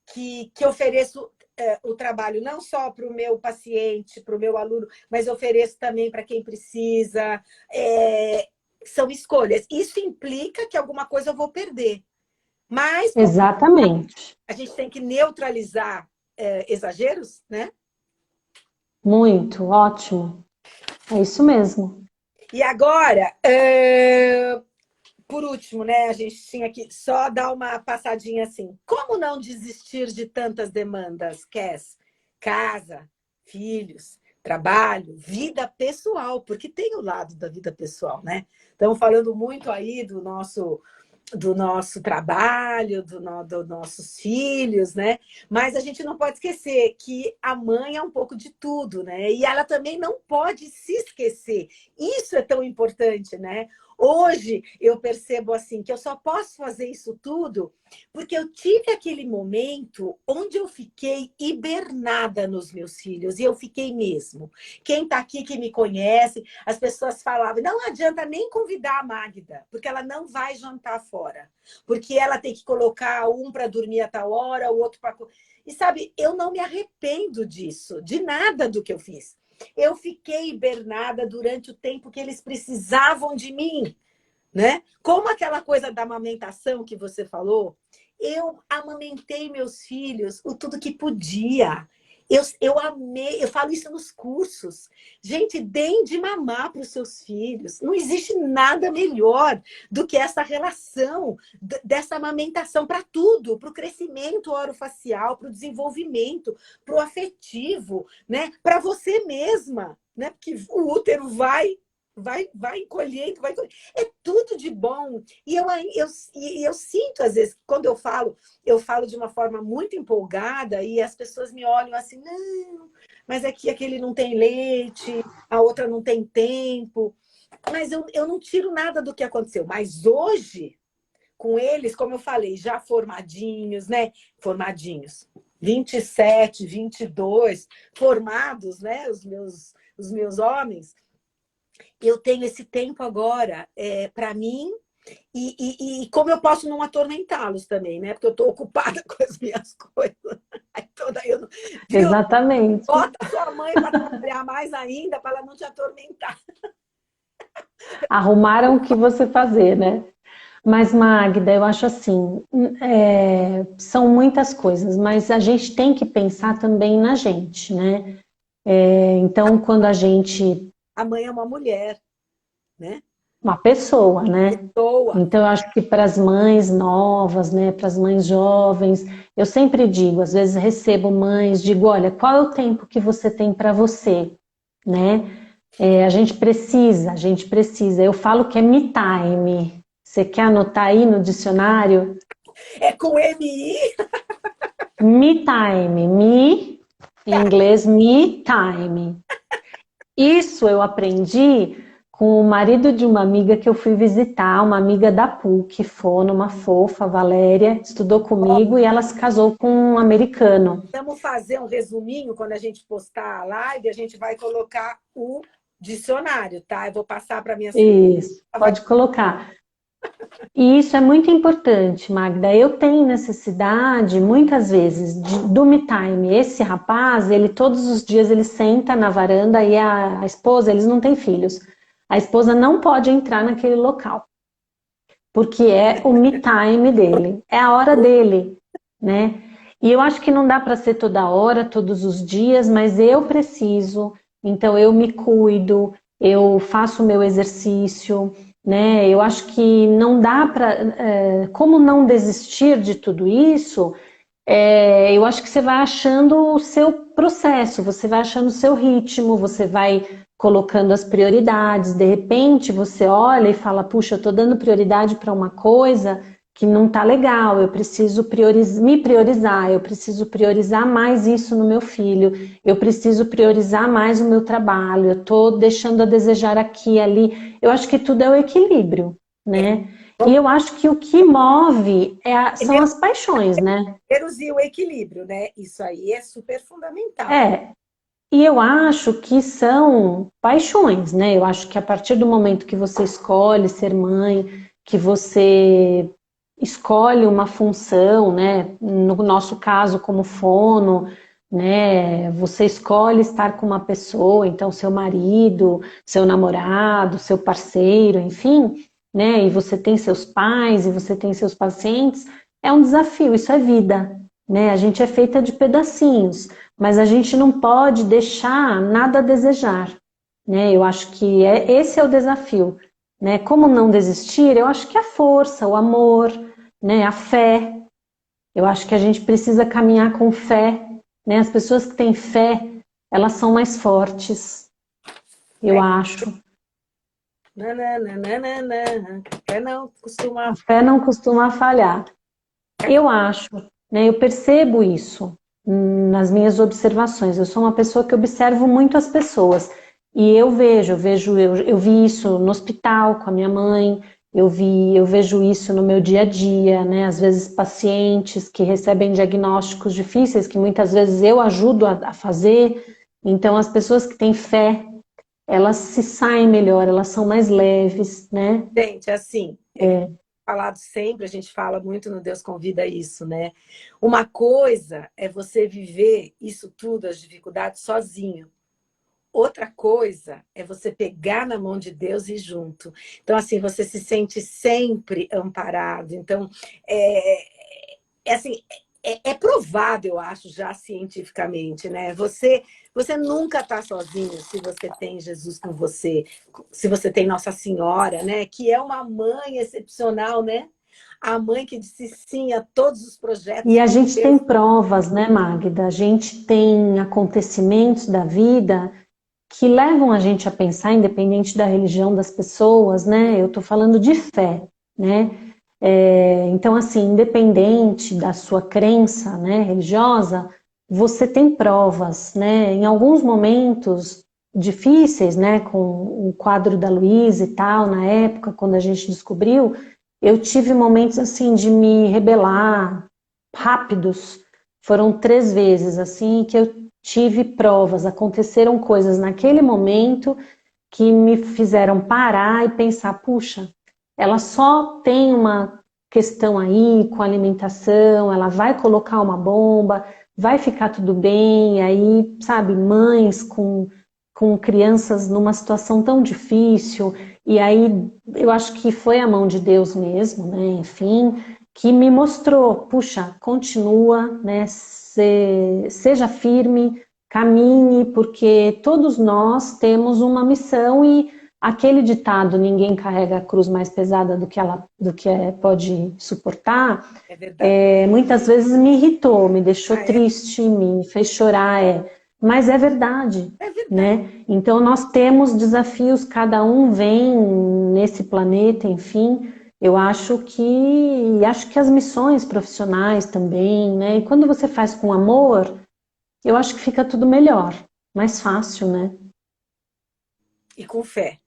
A: que ofereço o trabalho não só para o meu paciente, para o meu aluno, mas ofereço também para quem precisa. São escolhas. Isso implica que alguma coisa eu vou perder. Mas
B: Exatamente.
A: a gente tem que neutralizar exageros, né?
B: Muito, ótimo. É isso mesmo.
A: E agora, por último, né, a gente tinha que só dar uma passadinha assim. Como não desistir de tantas demandas, Cass? Casa, filhos, trabalho, vida pessoal, porque tem o lado da vida pessoal, né? Estamos falando muito aí do nosso trabalho, dos nossos filhos, né? Mas a gente não pode esquecer que a mãe é um pouco de tudo, né? E ela também não pode se esquecer. Isso é tão importante, né? Hoje eu percebo assim que eu só posso fazer isso tudo porque eu tive aquele momento onde eu fiquei hibernada nos meus filhos, e eu fiquei mesmo. Quem está aqui que me conhece, as pessoas falavam, não adianta nem convidar a Magda, porque ela não vai jantar fora, porque ela tem que colocar um para dormir a tal hora, o outro para... E sabe, eu não me arrependo disso, de nada do que eu fiz. Eu fiquei hibernada durante o tempo que eles precisavam de mim, né? Como aquela coisa da amamentação que você falou, eu amamentei meus filhos o tudo que podia. Eu amei, eu falo isso nos cursos. Gente, deem de mamar para os seus filhos. Não existe nada melhor do que essa relação dessa amamentação para tudo, para o crescimento orofacial, para o desenvolvimento, para o afetivo, né? Para você mesma, né? Porque o útero vai encolhendo, vai encolhendo. É tudo de bom. E eu sinto, às vezes, quando eu falo de uma forma muito empolgada e as pessoas me olham assim, não, mas aqui aquele não tem leite, a outra não tem tempo. Mas eu não tiro nada do que aconteceu. Mas hoje, com eles, como eu falei, já formadinhos, né? Formadinhos. 27, 22, formados, né? Os meus homens. Eu tenho esse tempo agora para mim e como eu posso não atormentá-los também, né? Porque eu estou ocupada com as minhas coisas. Aí toda eu não... Viu?
B: Exatamente.
A: Bota a sua mãe para trabalhar mais ainda, para ela não te atormentar.
B: Arrumaram o que você fazer, né? Mas, Magda, eu acho assim, são muitas coisas, mas a gente tem que pensar também na gente, né? Então, quando a gente...
A: A mãe é uma mulher, né?
B: Uma pessoa, né?
A: Pessoa.
B: Então, eu acho que para as mães novas, né, para as mães jovens, eu sempre digo, às vezes recebo mães, digo, olha, qual é o tempo que você tem para você, né? A gente precisa. Eu falo que é me time. Você quer anotar aí no dicionário?
A: É com MI.
B: Me time, me, em inglês, me time. Isso eu aprendi com o marido de uma amiga que eu fui visitar, uma amiga da PUC, Fono, uma fofa, Valéria, estudou comigo e ela se casou com um americano.
A: Vamos fazer um resuminho quando a gente postar a live, a gente vai colocar o dicionário, tá? Eu vou passar para minhas filhas.
B: Isso, pode colocar. E isso é muito importante, Magda. Eu tenho necessidade, muitas vezes, do me time. Esse rapaz, ele todos os dias ele senta na varanda e a esposa, eles não têm filhos. A esposa não pode entrar naquele local, porque é o me time dele, é a hora dele, né? E eu acho que não dá para ser toda hora, todos os dias, mas eu preciso, então eu me cuido, eu faço o meu exercício, né? Eu acho que não dá para, como não desistir de tudo isso, eu acho que você vai achando o seu processo, você vai achando o seu ritmo, você vai colocando as prioridades. De repente você olha e fala, puxa, eu estou dando prioridade para uma coisa que não está legal, eu preciso me priorizar, eu preciso priorizar mais isso no meu filho, eu preciso priorizar mais o meu trabalho, eu estou deixando a desejar aqui e ali. Eu acho que tudo é o equilíbrio, né? E eu acho que o que move são as paixões, né?
A: Reduzir o equilíbrio, né? Isso aí é super fundamental.
B: E eu acho que são paixões, né? Eu acho que a partir do momento que você escolhe ser mãe, que você escolhe uma função, né? No nosso caso, como fono, né? Você escolhe estar com uma pessoa, então seu marido, seu namorado, seu parceiro, enfim, né? E você tem seus pais e você tem seus pacientes, é um desafio, isso é vida, né? A gente é feita de pedacinhos, mas a gente não pode deixar nada a desejar, né? Eu acho que esse é o desafio, né? Como não desistir? Eu acho que a força, o amor, né? A fé. Eu acho que a gente precisa caminhar com fé, né? As pessoas que têm fé, elas são mais fortes, eu acho.
A: Nananana. Fé não costuma.
B: A fé não costuma falhar. Eu acho, né? Eu percebo isso nas minhas observações. Eu sou uma pessoa que observo muito as pessoas e eu vi isso no hospital com a minha mãe, eu vejo isso no meu dia a dia, né? Às vezes pacientes que recebem diagnósticos difíceis que muitas vezes eu ajudo a fazer. Então as pessoas que têm fé, elas se saem melhor, elas são mais leves, né?
A: Gente, assim, falado sempre, a gente fala muito no Deus Convida isso, né? Uma coisa é você viver isso tudo, as dificuldades, sozinho. Outra coisa é você pegar na mão de Deus e ir junto. Então, assim, você se sente sempre amparado. Então, é assim, é provado, eu acho, já cientificamente, né? Você nunca está sozinho se você tem Jesus com você, se você tem Nossa Senhora, né? Que é uma mãe excepcional, né? A mãe que disse sim a todos os projetos
B: E a
A: que
B: gente tem
A: Deus...
B: provas, né, Magda? A gente tem acontecimentos da vida que levam a gente a pensar, independente da religião das pessoas, né? Eu estou falando de fé, né? Então, assim, independente da sua crença, né, religiosa, você tem provas, né? Em alguns momentos difíceis, né, com o quadro da Luísa e tal, na época, quando a gente descobriu, eu tive momentos, assim, de me rebelar, rápidos. Foram 3 vezes, assim, que eu tive provas, aconteceram coisas naquele momento que me fizeram parar e pensar, puxa, ela só tem uma questão aí com alimentação, ela vai colocar uma bomba, vai ficar tudo bem, aí, sabe, mães com crianças numa situação tão difícil, e aí eu acho que foi a mão de Deus mesmo, né, enfim, que me mostrou, puxa, continua, né, seja firme, caminhe, porque todos nós temos uma missão e aquele ditado, ninguém carrega a cruz mais pesada do que pode suportar,
A: É verdade.
B: muitas vezes me irritou, me deixou
A: Ah, é?
B: triste, me fez chorar, mas é verdade,
A: É verdade.
B: né? Então nós temos desafios, cada um vem nesse planeta, enfim, eu acho que as missões profissionais também, né? E quando você faz com amor, eu acho que fica tudo melhor, mais fácil, né?
A: E com fé.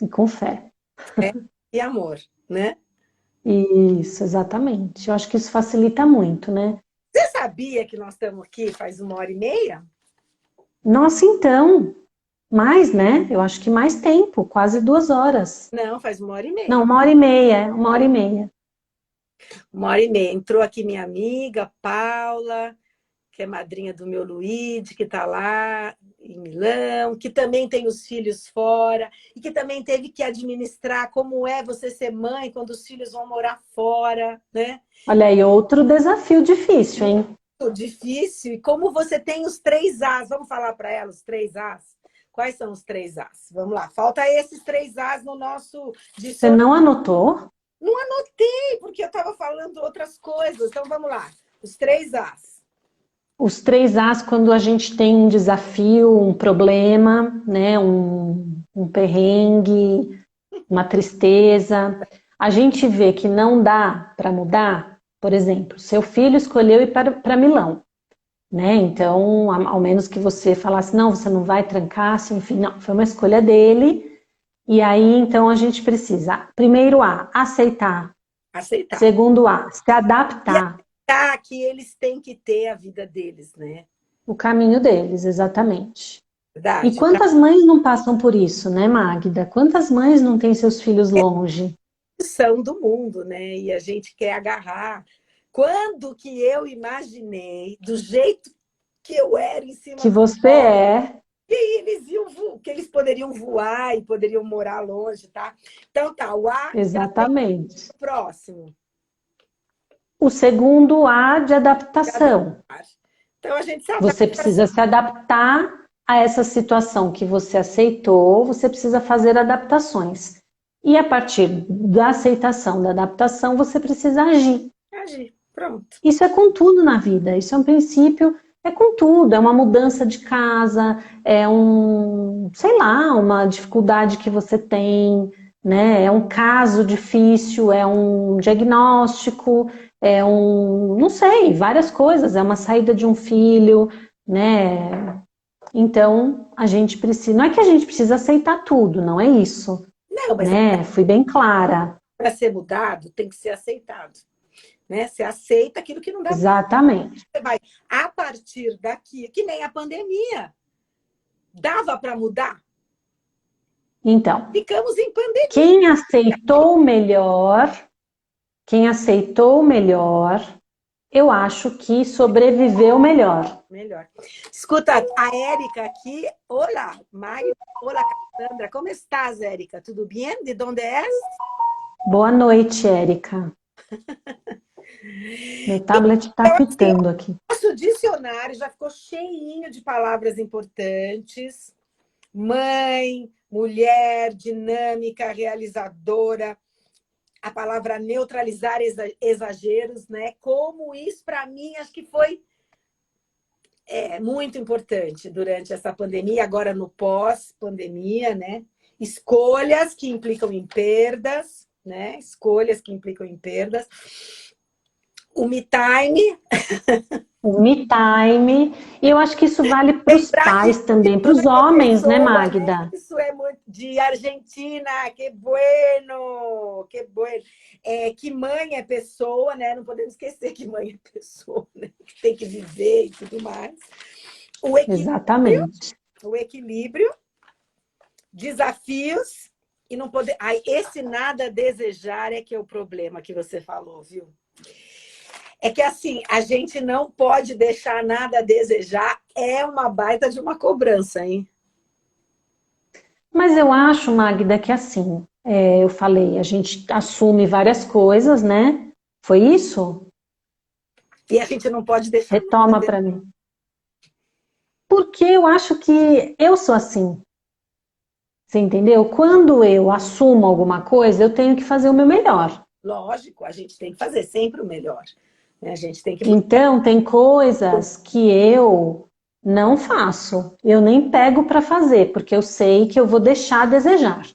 B: E com fé.
A: Fé e amor, né?
B: Isso, exatamente. Eu acho que isso facilita muito, né?
A: Você sabia que nós estamos aqui faz 1h30?
B: Nossa, então, mais, né? Eu acho que mais tempo, quase 2 horas.
A: Não, faz uma hora e
B: Não,
A: meia.
B: 1h30, 1h30.
A: 1h30. Entrou aqui minha amiga Paula, que é madrinha do meu Luigi, que está lá em Milão, que também tem os filhos fora e que também teve que administrar como é você ser mãe quando os filhos vão morar fora, né?
B: Olha aí, outro desafio difícil, hein?
A: Muito difícil. E como você tem os 3 As, vamos falar para ela os 3 As? Quais são os 3 As? Vamos lá, falta esses 3 As no nosso
B: Você
A: dicionário.
B: não anotou?
A: Não anotei, porque eu estava falando outras coisas. Então vamos lá, os 3 As.
B: Os 3 As, quando a gente tem um desafio, um problema, né? Um perrengue, uma tristeza, a gente vê que não dá para mudar. Por exemplo, seu filho escolheu ir para Milão, né? Então, ao menos que você falasse, não, você não vai trancar-se, enfim, não, foi uma escolha dele. E aí, então, a gente precisa, primeiro A, aceitar.
A: Aceitar.
B: Segundo A, se
A: E
B: adaptar.
A: aceitar que eles têm que ter a vida deles, né?
B: O caminho deles, exatamente. E
A: Verdade.
B: quantas mães não passam por isso, né, Magda? Quantas mães não têm seus filhos longe?
A: São do mundo, né? E a gente quer agarrar. Quando que eu imaginei, do jeito que eu era em cima
B: Que
A: do
B: você
A: colo,
B: é.
A: que que eles poderiam voar e poderiam morar longe, tá? Então tá, o A de aceitar
B: Exatamente.
A: o próximo.
B: O segundo A de
A: De
B: adaptação.
A: adaptar. Então a gente se
B: Você
A: adapta.
B: precisa se adaptar a essa situação que você aceitou, você precisa fazer adaptações. E a partir da aceitação, da adaptação, você precisa agir.
A: Agir. Pronto.
B: Isso é com tudo na vida, isso é um princípio, é com tudo, é uma mudança de casa, sei lá, uma dificuldade que você tem, né? É um caso difícil, é um diagnóstico, não sei, várias coisas, é uma saída de um filho, né? Então, a gente precisa, não é que a gente precisa aceitar tudo, não é isso,
A: Não, mas
B: né? Fui bem clara.
A: para ser mudado, tem que ser aceitado. Né? Você aceita aquilo que não dá.
B: Exatamente.
A: Você vai, a partir daqui, que nem a pandemia. Dava para mudar?
B: Então,
A: Ficamos em pandemia.
B: Quem aceitou melhor, eu acho que sobreviveu melhor.
A: Melhor. Escuta, a Érica aqui. Olá, Magda. Olá, Cassandra. Como estás, Érica? Tudo bem? De onde és?
B: Boa noite, Érica. Meu tablet está
A: Então, assim,
B: apitando aqui.
A: nosso dicionário já ficou cheinho de palavras importantes. Mãe, mulher, dinâmica, realizadora, a palavra neutralizar exageros, né? Como isso, para mim, acho que foi muito importante durante essa pandemia, agora no pós-pandemia, né? Escolhas que implicam em perdas, né? Escolhas que implicam em perdas. O me time.
B: O me time. E eu acho que isso vale para os
A: Lembrar que
B: pais também, para os
A: mãe é
B: homens, né,
A: pessoa, né?
B: Magda?
A: Isso é muito de Argentina, que bueno, que bueno. Que mãe é pessoa, né? Não podemos esquecer que mãe é pessoa, né? Que tem que viver e tudo mais. O equilíbrio,
B: Exatamente.
A: o equilíbrio, desafios e não poder. Ai, esse nada a desejar é que é o problema que você falou, viu? É que assim, a gente não pode deixar nada a desejar, é uma baita de uma cobrança, hein?
B: Mas eu acho, Magda, que assim, eu falei, a gente assume várias coisas, né? Foi isso?
A: E a gente não pode deixar
B: Retoma
A: nada.
B: para mim. Porque eu acho que eu sou assim. Você entendeu? Quando eu assumo alguma coisa, eu tenho que fazer o meu melhor.
A: Lógico, a gente tem que fazer sempre o melhor, né? A gente tem que buscar.
B: Então, tem coisas que eu não faço, eu nem pego para fazer, porque eu sei que eu vou deixar a desejar,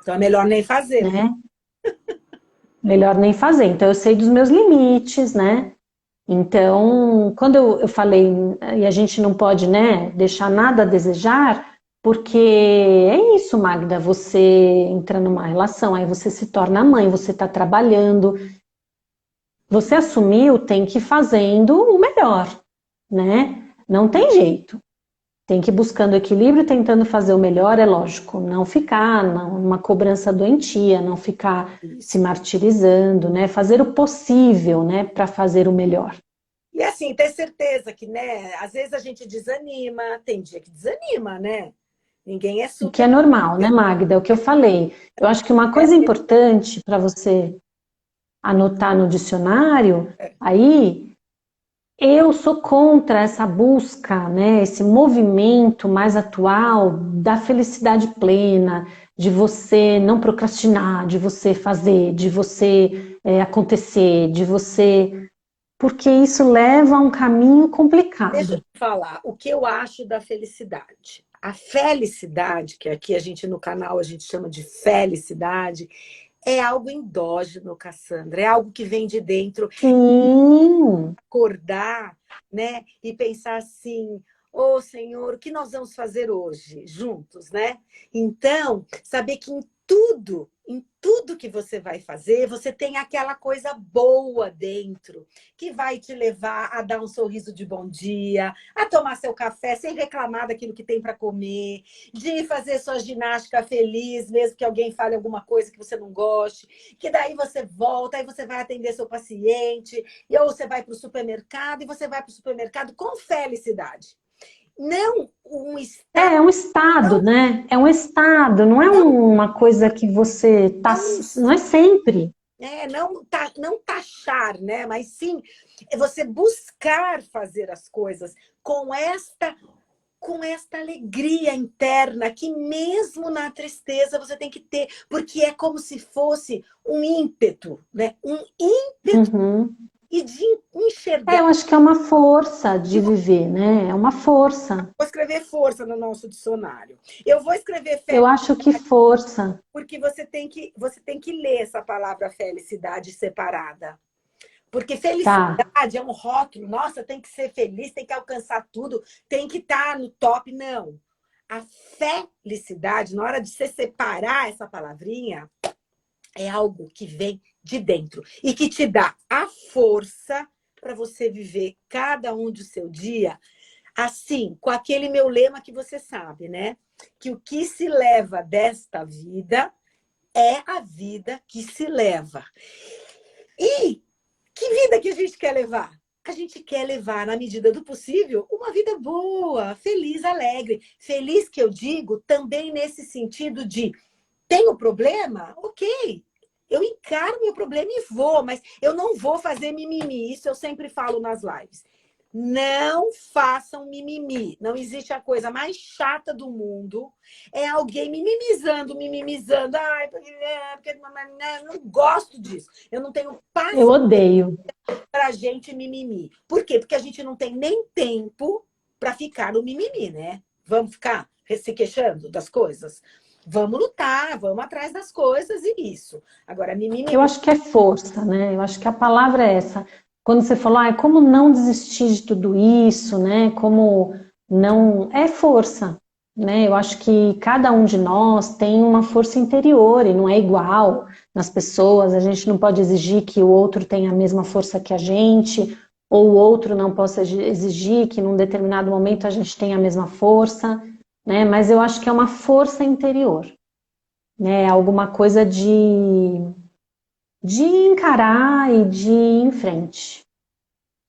A: Então é melhor nem fazer.
B: né? Melhor nem fazer. Então, eu sei dos meus limites, né? Então, quando eu falei, e a gente não pode, né, deixar nada a desejar, porque é isso, Magda, você entra numa relação, aí você se torna mãe, você está trabalhando, você assumiu, tem que ir fazendo o melhor, né? Não tem jeito. Tem que ir buscando equilíbrio, tentando fazer o melhor, é lógico. Não ficar numa cobrança doentia, não ficar se
A: Isso.
B: martirizando, né? Fazer o possível, né, para fazer o melhor.
A: E assim, ter certeza que, né? Às vezes a gente desanima, tem dia que desanima, né? Ninguém é
B: O que é
A: super.
B: normal, né, Magda? É o que eu falei. Eu acho que uma coisa importante para você anotar no dicionário, aí eu sou contra essa busca, né, esse movimento mais atual da felicidade plena, de você não procrastinar, de você fazer, de você acontecer, de você. Porque isso leva a um caminho
A: Deixa eu
B: complicado.
A: te falar o que eu acho da felicidade. A felicidade, que aqui a gente no canal a gente chama de felicidade, é algo endógeno, Cassandra. É algo que vem de dentro.
B: Sim,
A: Acordar, né? E pensar assim: ô Senhor, o que nós vamos fazer hoje juntos, né? Então, saber que em tudo que você vai fazer, você tem aquela coisa boa dentro, que vai te levar a dar um sorriso de bom dia, a tomar seu café sem reclamar daquilo que tem para comer, de fazer sua ginástica feliz, mesmo que alguém fale alguma coisa que você não goste, que daí você volta, aí você vai atender seu paciente, e ou você vai para o supermercado e você vai para o supermercado com felicidade. Não um estado,
B: é um estado,
A: não,
B: né? É um estado, não é
A: não,
B: uma coisa que você tá,
A: não,
B: não é sempre.
A: não taxar, né? Mas sim é você buscar fazer as coisas com esta alegria interna que mesmo na tristeza você tem que ter, porque é como se fosse um ímpeto, né? Um ímpeto
B: Uhum.
A: e de enxergar.
B: Eu acho que é uma força de viver, né? É uma força.
A: Vou escrever força no nosso dicionário. Eu vou escrever
B: Eu
A: felicidade
B: acho que força.
A: porque você tem que ler essa palavra felicidade separada. Porque
B: Tá.
A: felicidade é um rótulo. Nossa, tem que ser feliz, tem que alcançar tudo, tem que estar no top. Não. A felicidade, na hora de você separar essa palavrinha, é algo que vem de dentro e que te dá a força para você viver cada um do seu dia assim, com aquele meu lema que você sabe, né? Que o que se leva desta vida é a vida que se leva. E que vida que a gente quer levar? A gente quer levar, na medida do possível, uma vida boa, feliz, alegre. Feliz que eu digo também nesse sentido de tenho problema? Ok. eu encaro meu problema e vou, mas eu não vou fazer mimimi. Isso eu sempre falo nas lives. Não façam mimimi. Não existe a coisa mais chata do mundo. É alguém mimimizando, mimimizando. Ai, porque não gosto disso. Eu não tenho
B: Eu odeio.
A: pra gente mimimi. Por quê? Porque a gente não tem nem tempo para ficar no mimimi, né? Vamos ficar se queixando das coisas? Vamos lutar, vamos atrás das coisas e isso. Agora, mimimi...
B: Eu acho que é força, né? Eu acho que a palavra é essa. Quando você falou, como não desistir de tudo isso, né? Como não... É força, né? Eu acho que cada um de nós tem uma força interior e não é igual nas pessoas. A gente não pode exigir que o outro tenha a mesma força que a gente, ou o outro não possa exigir que num determinado momento a gente tenha a mesma força, né? Mas eu acho que é uma força interior, né? Alguma coisa de encarar e de ir em frente.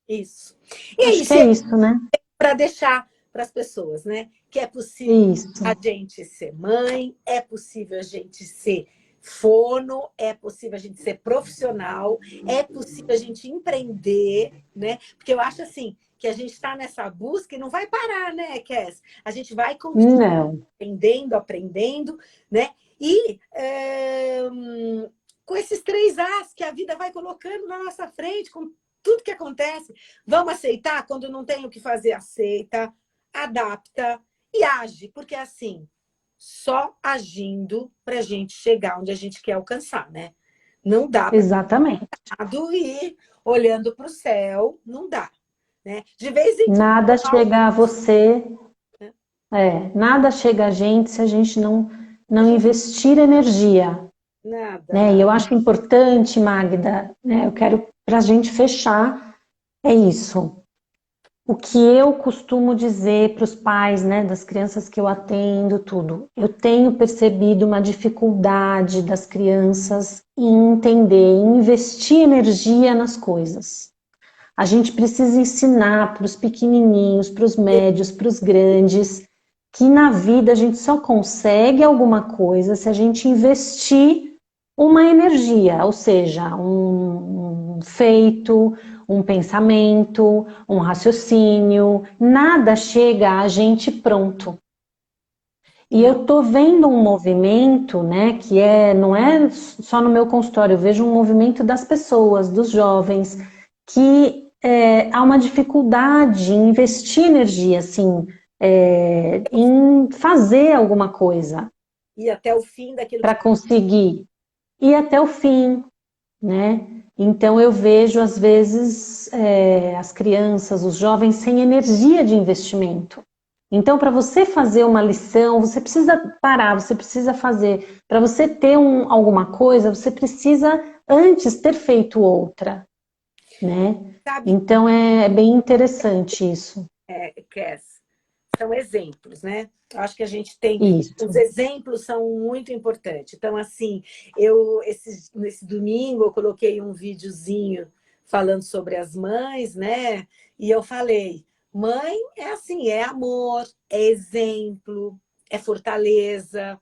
A: Isso. E aí,
B: Acho que é isso, né?
A: para deixar para as pessoas, né? Que é possível
B: Isso.
A: a gente ser mãe, é possível a gente ser fono, é possível a gente ser profissional, é possível a gente empreender, né? Porque eu acho assim que a gente está nessa busca e não vai parar, né, Cass? A gente vai continuar
B: Não.
A: aprendendo, né? E com esses 3 As que a vida vai colocando na nossa frente, com tudo que acontece, vamos aceitar quando não tem o que fazer, aceita, adapta e age, porque assim, só agindo para a gente chegar onde a gente quer alcançar, né? Não dá para
B: Exatamente.
A: ir olhando para o céu, não dá, né? De vez em
B: Nada
A: quando,
B: chega a você, nada chega a gente se a gente não investir energia,
A: nada,
B: né? E
A: nada.
B: eu acho importante, Magda, né? Eu quero, para a gente fechar, é isso. O que eu costumo dizer para os pais, né, das crianças que eu atendo, tudo. Eu tenho percebido uma dificuldade das crianças em entender, em investir energia nas coisas. A gente precisa ensinar para os pequenininhos, para os médios, para os grandes, que na vida a gente só consegue alguma coisa se a gente investir uma energia, ou seja, um feito, um pensamento, um raciocínio. Nada chega a gente pronto. E
A: Não.
B: eu tô vendo um movimento, né, que não é só no meu consultório, eu vejo um movimento das pessoas, dos jovens, que há uma dificuldade em investir energia, assim, em fazer alguma coisa
A: E até o fim daquilo
B: para
A: que...
B: conseguir ir até o fim, né? Então eu vejo às vezes as crianças, os jovens sem energia de investimento. Então, para você fazer uma lição, você precisa parar, você precisa fazer. Para você ter alguma coisa, você precisa antes ter feito outra, né?
A: Sabe,
B: Então é bem interessante isso.
A: Cass, são exemplos, né? Acho que a gente tem... Os
B: Isso.
A: exemplos são muito importantes. Então, assim, nesse domingo eu coloquei um videozinho falando sobre as mães, né? E eu falei, mãe é assim, é amor, é exemplo, é fortaleza,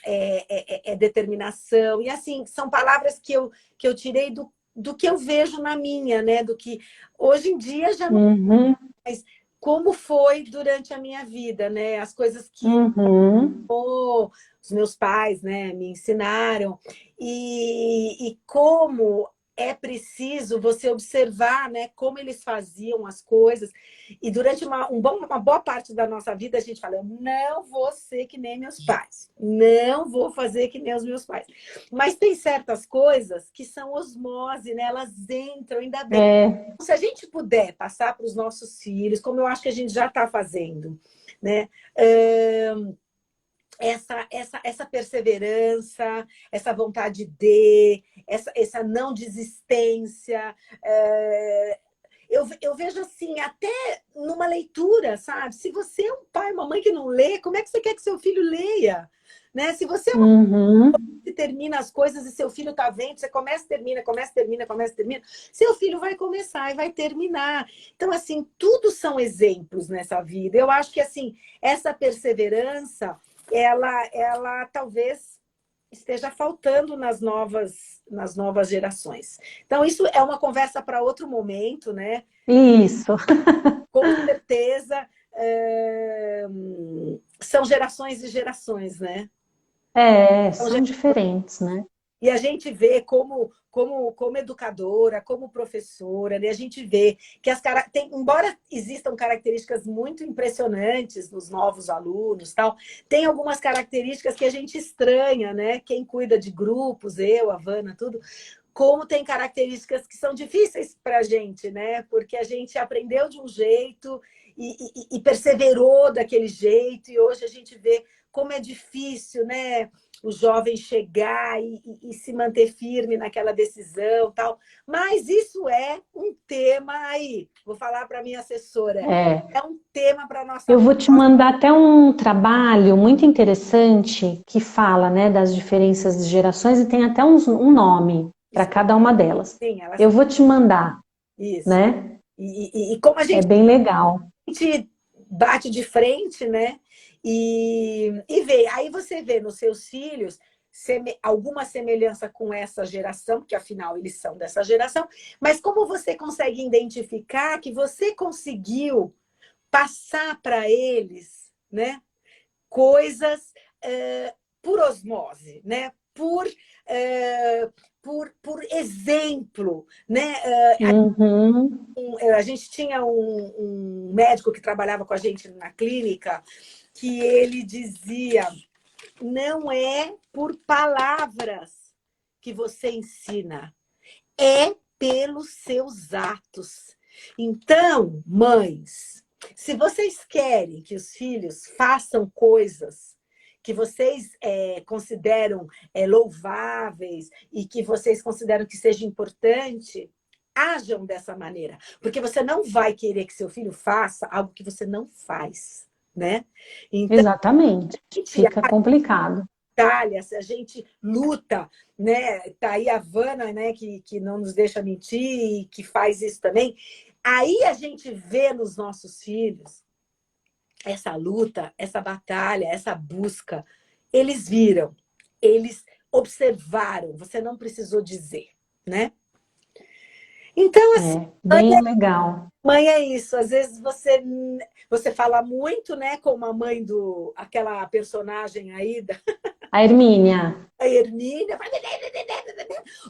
A: é determinação. E assim, são palavras que eu tirei do que eu vejo na minha, né? Do que hoje em dia já não
B: Uhum,
A: mais como foi durante a minha vida, né? As coisas que
B: uhum.
A: os meus pais, né, me ensinaram e como é preciso você observar, né, como eles faziam as coisas. E durante uma boa parte da nossa vida a gente fala, eu não vou ser que nem meus pais, não vou fazer que nem os meus pais. Mas tem certas coisas que são osmose, né? Elas entram, ainda bem.
B: É,
A: Se a gente puder passar para os nossos filhos, como eu acho que a gente já está fazendo, né? Essa perseverança, essa vontade essa não desistência. Eu vejo assim, até numa leitura, sabe? Se você é um pai, uma mãe que não lê, como é que você quer que seu filho leia? Né? Se você é uma
B: uhum.
A: que termina as coisas e seu filho está vendo, você começa, termina, começa, termina, começa, termina, seu filho vai começar e vai terminar. Então, assim, tudo são exemplos nessa vida. Eu acho que, assim, essa perseverança, ela talvez esteja faltando nas novas gerações. Então, isso é uma conversa para outro momento, né?
B: Isso.
A: Com certeza, são gerações e gerações, né?
B: São diferentes, né?
A: E a gente vê como educadora, como professora, né? A gente vê que embora existam características muito impressionantes nos novos alunos, tal, tem algumas características que a gente estranha, né? Quem cuida de grupos, eu, a Vana, tudo, como tem características que são difíceis para a gente, né? Porque a gente aprendeu de um jeito e perseverou daquele jeito, e hoje a gente vê como é difícil, né? O jovem chegar e se manter firme naquela decisão, tal. Mas isso é um tema aí. Vou falar para minha assessora.
B: É.
A: É um tema para nossa.
B: Eu vou te mandar até um trabalho muito interessante que fala, né, das diferenças de gerações e tem até um nome para cada uma delas.
A: Sim,
B: Eu vou te mandar,
A: isso.
B: né?
A: E como a
B: É
A: gente
B: bem legal.
A: bate de frente, né? E vê. Aí você vê nos seus filhos alguma semelhança com essa geração, porque afinal eles são dessa geração, mas como você consegue identificar que você conseguiu passar para eles, né, coisas por osmose, né, por exemplo, né?
B: Uhum.
A: A gente tinha um médico que trabalhava com a gente na clínica que ele dizia: não é por palavras que você ensina, é pelos seus atos. Então, mães, se vocês querem que os filhos façam coisas que vocês consideram louváveis e que vocês consideram que seja importante, ajam dessa maneira. Porque você não vai querer que seu filho faça algo que você não faz, né? Então,
B: Exatamente.
A: a gente
B: Fica complicado.
A: batalha, se a gente luta, né? Tá aí a Vana, né, que não nos deixa mentir e que faz isso também. Aí a gente vê nos nossos filhos essa luta, essa batalha, essa busca. Eles viram, eles observaram, você não precisou dizer, né? Então, assim,
B: Bem legal.
A: mãe é isso. Às vezes você fala muito, né, como a mãe do aquela personagem aí
B: A Hermínia.
A: a Hermínia,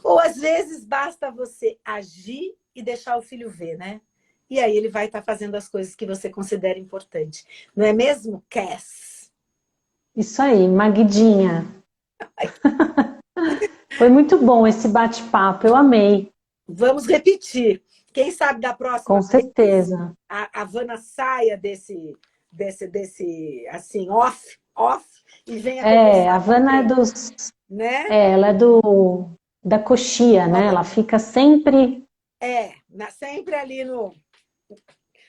A: ou às vezes basta você agir e deixar o filho ver, né? E aí ele vai estar fazendo as coisas que você considera importante. Não é mesmo, Cass?
B: Isso aí, Magdinha. Foi muito bom esse bate-papo, eu amei.
A: Vamos repetir. Quem sabe da próxima
B: Com
A: vez
B: certeza.
A: a Vanna saia desse assim, off, e venha
B: A
A: conversar com a
B: Havana é
A: gente,
B: dos.
A: né?
B: Ela é da coxia, né? Ela fica sempre.
A: Sempre ali no.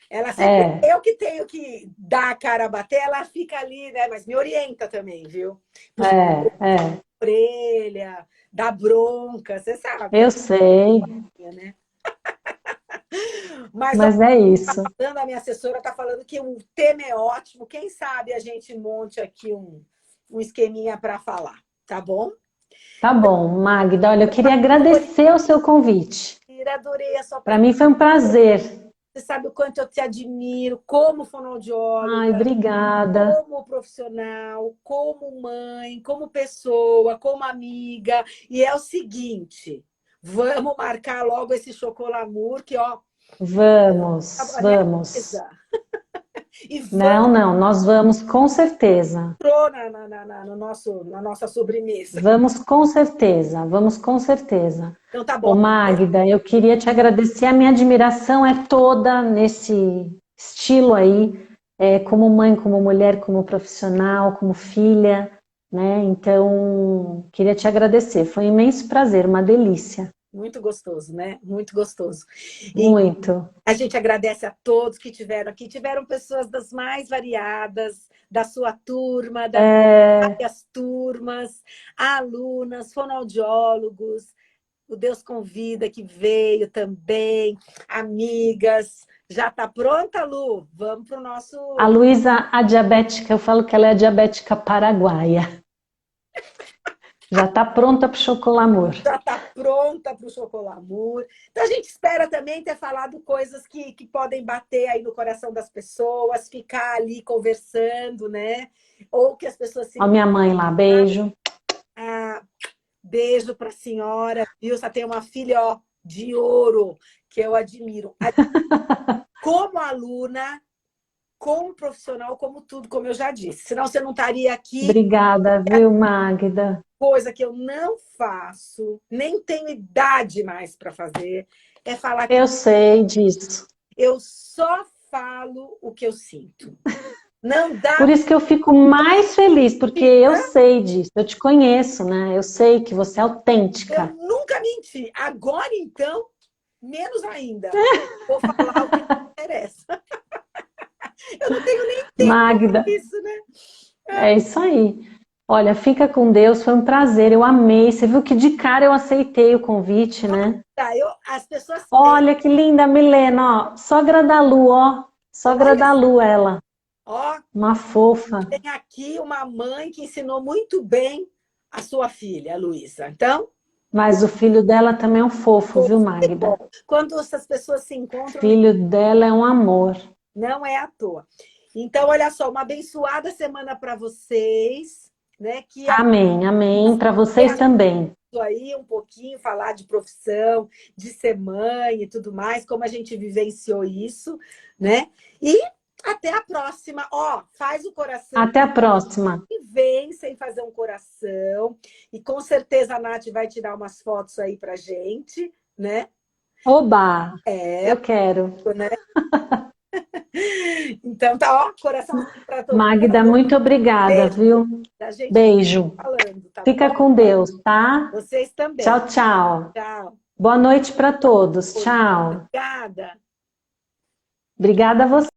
A: Ela sempre.
B: É,
A: Eu que tenho que dar a cara a bater, ela fica ali, né? Mas me orienta também, viu? Puxa
B: é.
A: a orelha, dá bronca, você sabe como
B: Eu sei,
A: é, né? Mas ó,
B: mas é isso.
A: a minha assessora está falando que o tema é ótimo. Quem sabe a gente monte aqui um esqueminha para falar, tá bom?
B: Tá bom, Magda. Olha, eu queria agradecer o seu convite.
A: Adorei a sua
B: Para
A: presença.
B: mim foi um prazer.
A: Você sabe o quanto eu te admiro como
B: Ai,
A: fonoaudióloga,
B: obrigada.
A: como profissional, como mãe, como pessoa, como amiga. E é o seguinte, vamos marcar logo esse chocolamur que, ó,
B: Vamos,
A: a minha
B: vamos.
A: mesa. E
B: Não,
A: vamos
B: não, nós vamos com certeza.
A: no na nossa sobremesa.
B: Vamos com certeza, vamos com certeza.
A: Então tá
B: Ô
A: bom.
B: Magda, eu queria te agradecer. A minha admiração é toda nesse estilo aí, como mãe, como mulher, como profissional, como filha, né? Então, queria te agradecer. Foi um imenso prazer, uma delícia.
A: Muito gostoso, né? Muito gostoso. E
B: Muito.
A: a gente agradece a todos que tiveram aqui. Tiveram pessoas das mais variadas, da sua turma, das
B: É,
A: várias turmas, alunas, fonoaudiólogos, o Deus Convida que veio também, amigas. Já está pronta, Lu? Vamos para o nosso.
B: a Luísa, a diabética, eu falo que ela é a diabética paraguaia. Já está pronta para o chocolamur.
A: Já está pronta para o chocolamur. Então a gente espera também ter falado coisas que podem bater aí no coração das pessoas, ficar ali conversando, né? Ou que as pessoas se...
B: Ó, minha mãe lá, beijo.
A: Ah, beijo para a senhora, viu? Você tem uma filha, ó, de ouro, que eu admiro. Como aluna, como profissional, como tudo, como eu já disse. Senão você não estaria aqui.
B: Obrigada, viu, Magda?
A: Coisa que eu não faço, nem tenho idade mais para fazer, é falar que
B: Eu sei disso.
A: eu só falo o que eu sinto. Não dá.
B: Por isso que eu fico mais feliz, porque eu sei disso, eu te conheço, né? Eu sei que você é
A: Eu
B: autêntica.
A: nunca menti. Agora, então, menos ainda. Vou falar o que me interessa. Eu não tenho nem tempo
B: Magda,
A: para isso, né?
B: é isso aí. Olha, fica com Deus, foi um prazer, eu amei. Você viu que de cara eu aceitei o convite, né?
A: Tá, as pessoas têm.
B: Olha que linda, Milena, ó. Sogra da Lu, ó. Sogra
A: Olha
B: da
A: só,
B: Lu, ela.
A: ó,
B: Uma fofa.
A: tem aqui uma mãe que ensinou muito bem a sua filha, a Luísa. Então,
B: Mas o filho dela também é um fofo, viu, Magda?
A: quando essas pessoas se
B: O
A: encontram,
B: filho dela é um amor.
A: não é à toa. Então, olha só, uma abençoada semana para vocês, né? Que a
B: Amém, amém. Para vocês também.
A: aí um pouquinho, falar de profissão, de ser mãe e tudo mais, como a gente vivenciou isso, né? E até a próxima. Ó, faz o coração
B: Até a próxima.
A: e vem sem fazer um coração. E com certeza a Nath vai tirar umas fotos aí pra gente, né?
B: Oba!
A: É,
B: Eu quero.
A: né? Então tá, ó, coração para todo
B: Magda,
A: mundo.
B: muito obrigada,
A: Beijo.
B: viu?
A: A gente
B: Beijo.
A: falando, tá
B: Fica
A: bom?
B: com Deus, tá?
A: Vocês também.
B: Tchau, tchau.
A: Tchau.
B: Boa noite para todos. Tchau.
A: Obrigada.
B: Obrigada a você.